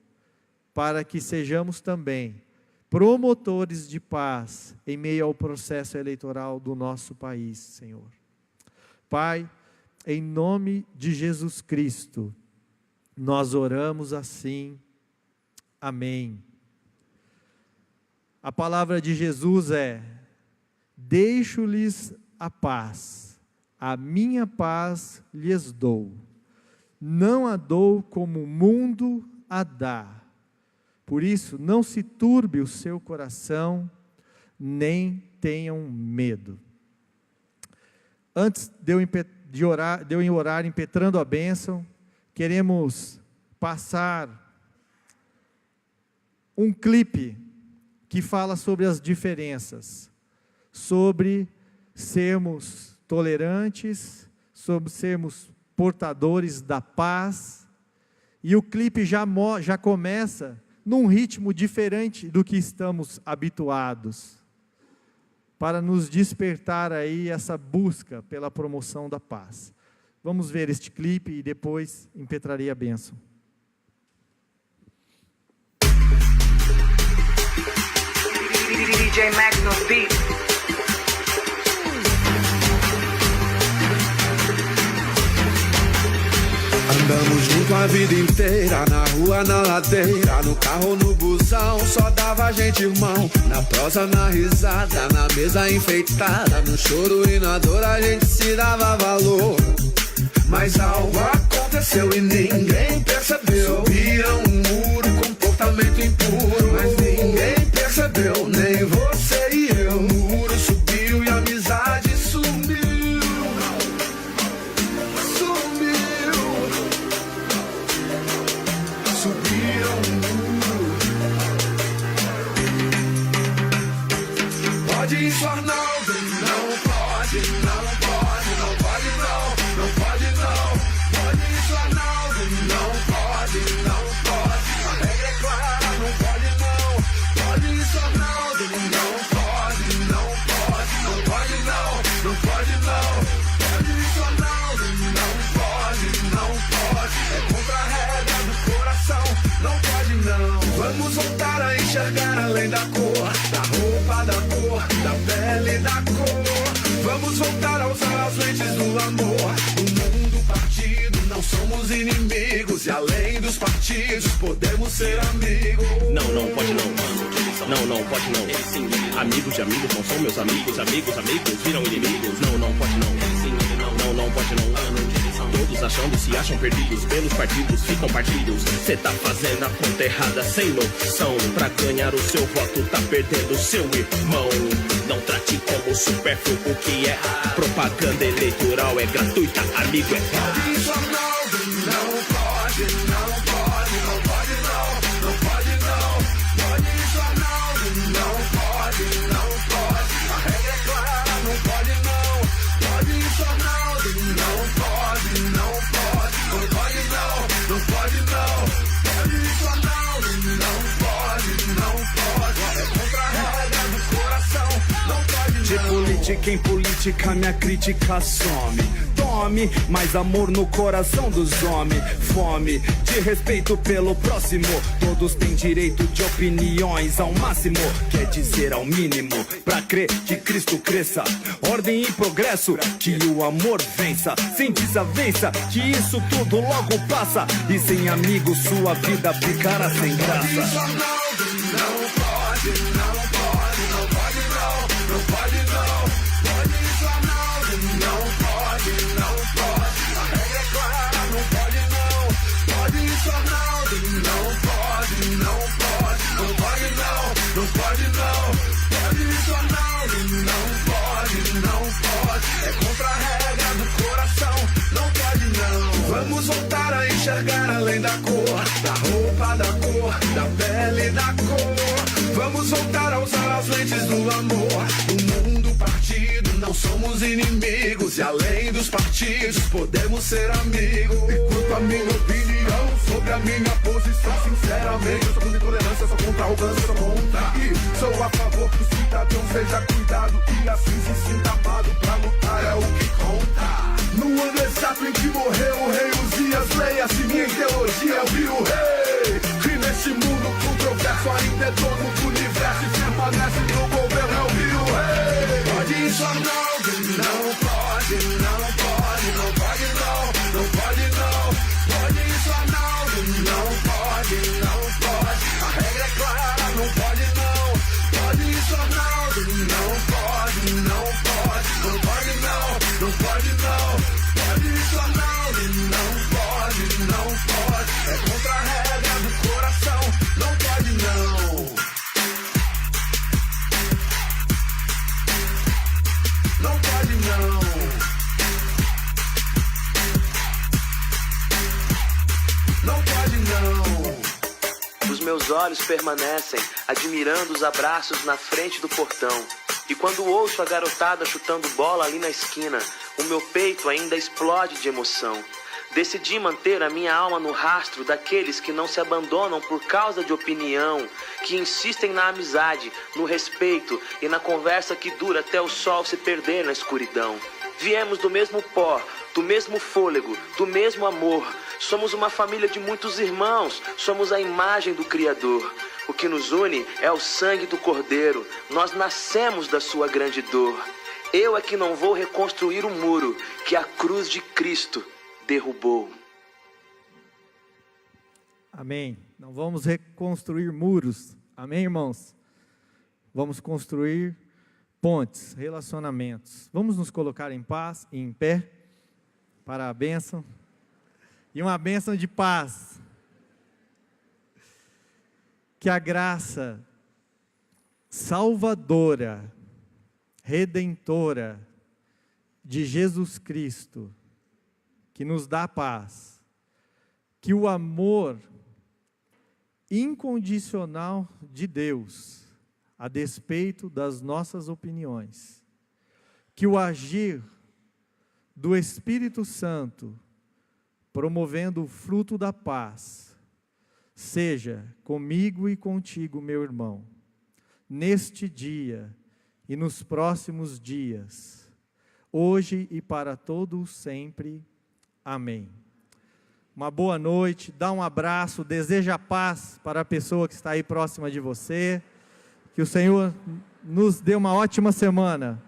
para que sejamos também promotores de paz em meio ao processo eleitoral do nosso país, Senhor. Pai, em nome de Jesus Cristo, nós oramos assim. Amém. A palavra de Jesus é: deixo-lhes a paz, a minha paz lhes dou. Não a dou como o mundo a dá. Por isso, não se turbe o seu coração, nem tenham medo. Antes de eu orar impetrando a bênção, queremos passar um clipe que fala sobre as diferenças, sobre sermos tolerantes, sobre sermos portadores da paz, e o clipe já começa num ritmo diferente do que estamos habituados, para nos despertar aí essa busca pela promoção da paz. Vamos ver este clipe e depois impetrarei a bênção. DJ Max no beat. Andamos junto a vida inteira, na rua, na ladeira, no carro, no busão, só dava a gente irmão. Na prosa, na risada, na mesa enfeitada, no choro e na dor a gente se dava valor. Mas algo aconteceu e ninguém percebeu. Subiram um muro, comportamento impuro, mas ninguém percebeu, nem você e eu. O muro subiu e a amizade sumiu. Subiram um muro. Pode isso, Arnaldo? Não pode, não pode, não pode não, não pode não. Pode isso, Arnaldo? Não pode, não pode. A regra é clara, não pode não. Pode isso, Arnaldo? Não pode, não pode, não pode não, não pode não. Pode isso, Arnaldo? Não pode, não pode. É contra a regra do coração, não pode não. Vamos voltar a enxergar além da cor, da roupa, da cor, da pele, da cor. Vamos voltar a usar as lentes do amor. O mundo partido, não somos inimigos. E além dos partidos, podemos ser amigos. Não, não pode não. Não, não pode não. Amigos de amigos não são meus amigos. Amigos, amigos viram inimigos. Não, não pode não. Não, não pode não. Todos achando, se acham perdidos pelos partidos, ficam partidos. Cê tá fazendo a conta errada, sem noção. Pra ganhar o seu voto, tá perdendo seu irmão. Não trate como supérfluo o que é. Propaganda eleitoral é gratuita, amigo é. Pode isso, Arnaldo? Não pode, não pode, não pode não, não pode não. Pode isso, Arnaldo? Não pode, não pode. crítica em política, minha crítica some. Tome mais amor no coração dos homens. Fome de respeito pelo próximo. Todos têm direito de opiniões ao máximo, quer dizer ao mínimo, pra crer que Cristo cresça. Ordem e progresso, que o amor vença. Sem desavença, que isso tudo logo passa. E sem amigos sua vida ficará sem graça. Não pode, não pode, não pode não, não pode não. Pode isso, Arnaldo, não pode, não pode. A regra é clara, não pode não. Pode isso, Arnaldo, não pode, não pode. Não pode não, não pode não. Pode isso, Arnaldo, não pode, não pode. É contra a regra do coração, não pode não. Vamos voltar a enxergar além da cor, da roupa, da cor, da pele, da cor. Vamos voltar a usar as lentes do amor. O mundo partido, não somos inimigos. E além dos partidos, podemos ser amigos. E quanto a minha opinião sobre a minha posição, sinceramente, eu sou contra intolerância, sou contra a arrogância, sou contra. E sou a favor que o cidadão seja cuidado e assim se sinta amado. Pra lutar é o que conta. No ano exato em que morreu o rei Uzias, leia-se minha ideologia, eu vi o rei. E nesse mundo controverso ainda é dono do universo e permanece no governo, eu vi o rei. Pode isso, Arnaldo, não pode, não pode, não pode não, não pode não. Pode isso, Arnaldo, não pode, não pode. A regra é clara, não pode não. Pode isso, Arnaldo, não pode, não pode, não pode não, não pode não. Pode isso, Arnaldo, não pode, não pode. É contra a regra do coração, não pode não. Não pode não. Não pode não. Os meus olhos permanecem admirando os abraços na frente do portão. E quando ouço a garotada chutando bola ali na esquina, o meu peito ainda explode de emoção. Decidi manter a minha alma no rastro daqueles que não se abandonam por causa de opinião, que insistem na amizade, no respeito e na conversa que dura até o sol se perder na escuridão. Viemos do mesmo pó, do mesmo fôlego, do mesmo amor. Somos uma família de muitos irmãos, somos a imagem do Criador. O que nos une é o sangue do Cordeiro, nós nascemos da sua grande dor. Eu é que não vou reconstruir o muro que a cruz de Cristo derrubou. Amém. Não vamos reconstruir muros. Amém, irmãos? Vamos construir pontes, relacionamentos. Vamos nos colocar em paz e em pé para a bênção. E uma bênção de paz. Que a graça salvadora, redentora de Jesus Cristo, que nos dá paz, que o amor incondicional de Deus, a despeito das nossas opiniões, que o agir do Espírito Santo, promovendo o fruto da paz, seja comigo e contigo, meu irmão, neste dia e nos próximos dias, hoje e para todos sempre. Amém. Uma boa noite, dá um abraço, deseja paz para a pessoa que está aí próxima de você. Que o Senhor nos dê uma ótima semana.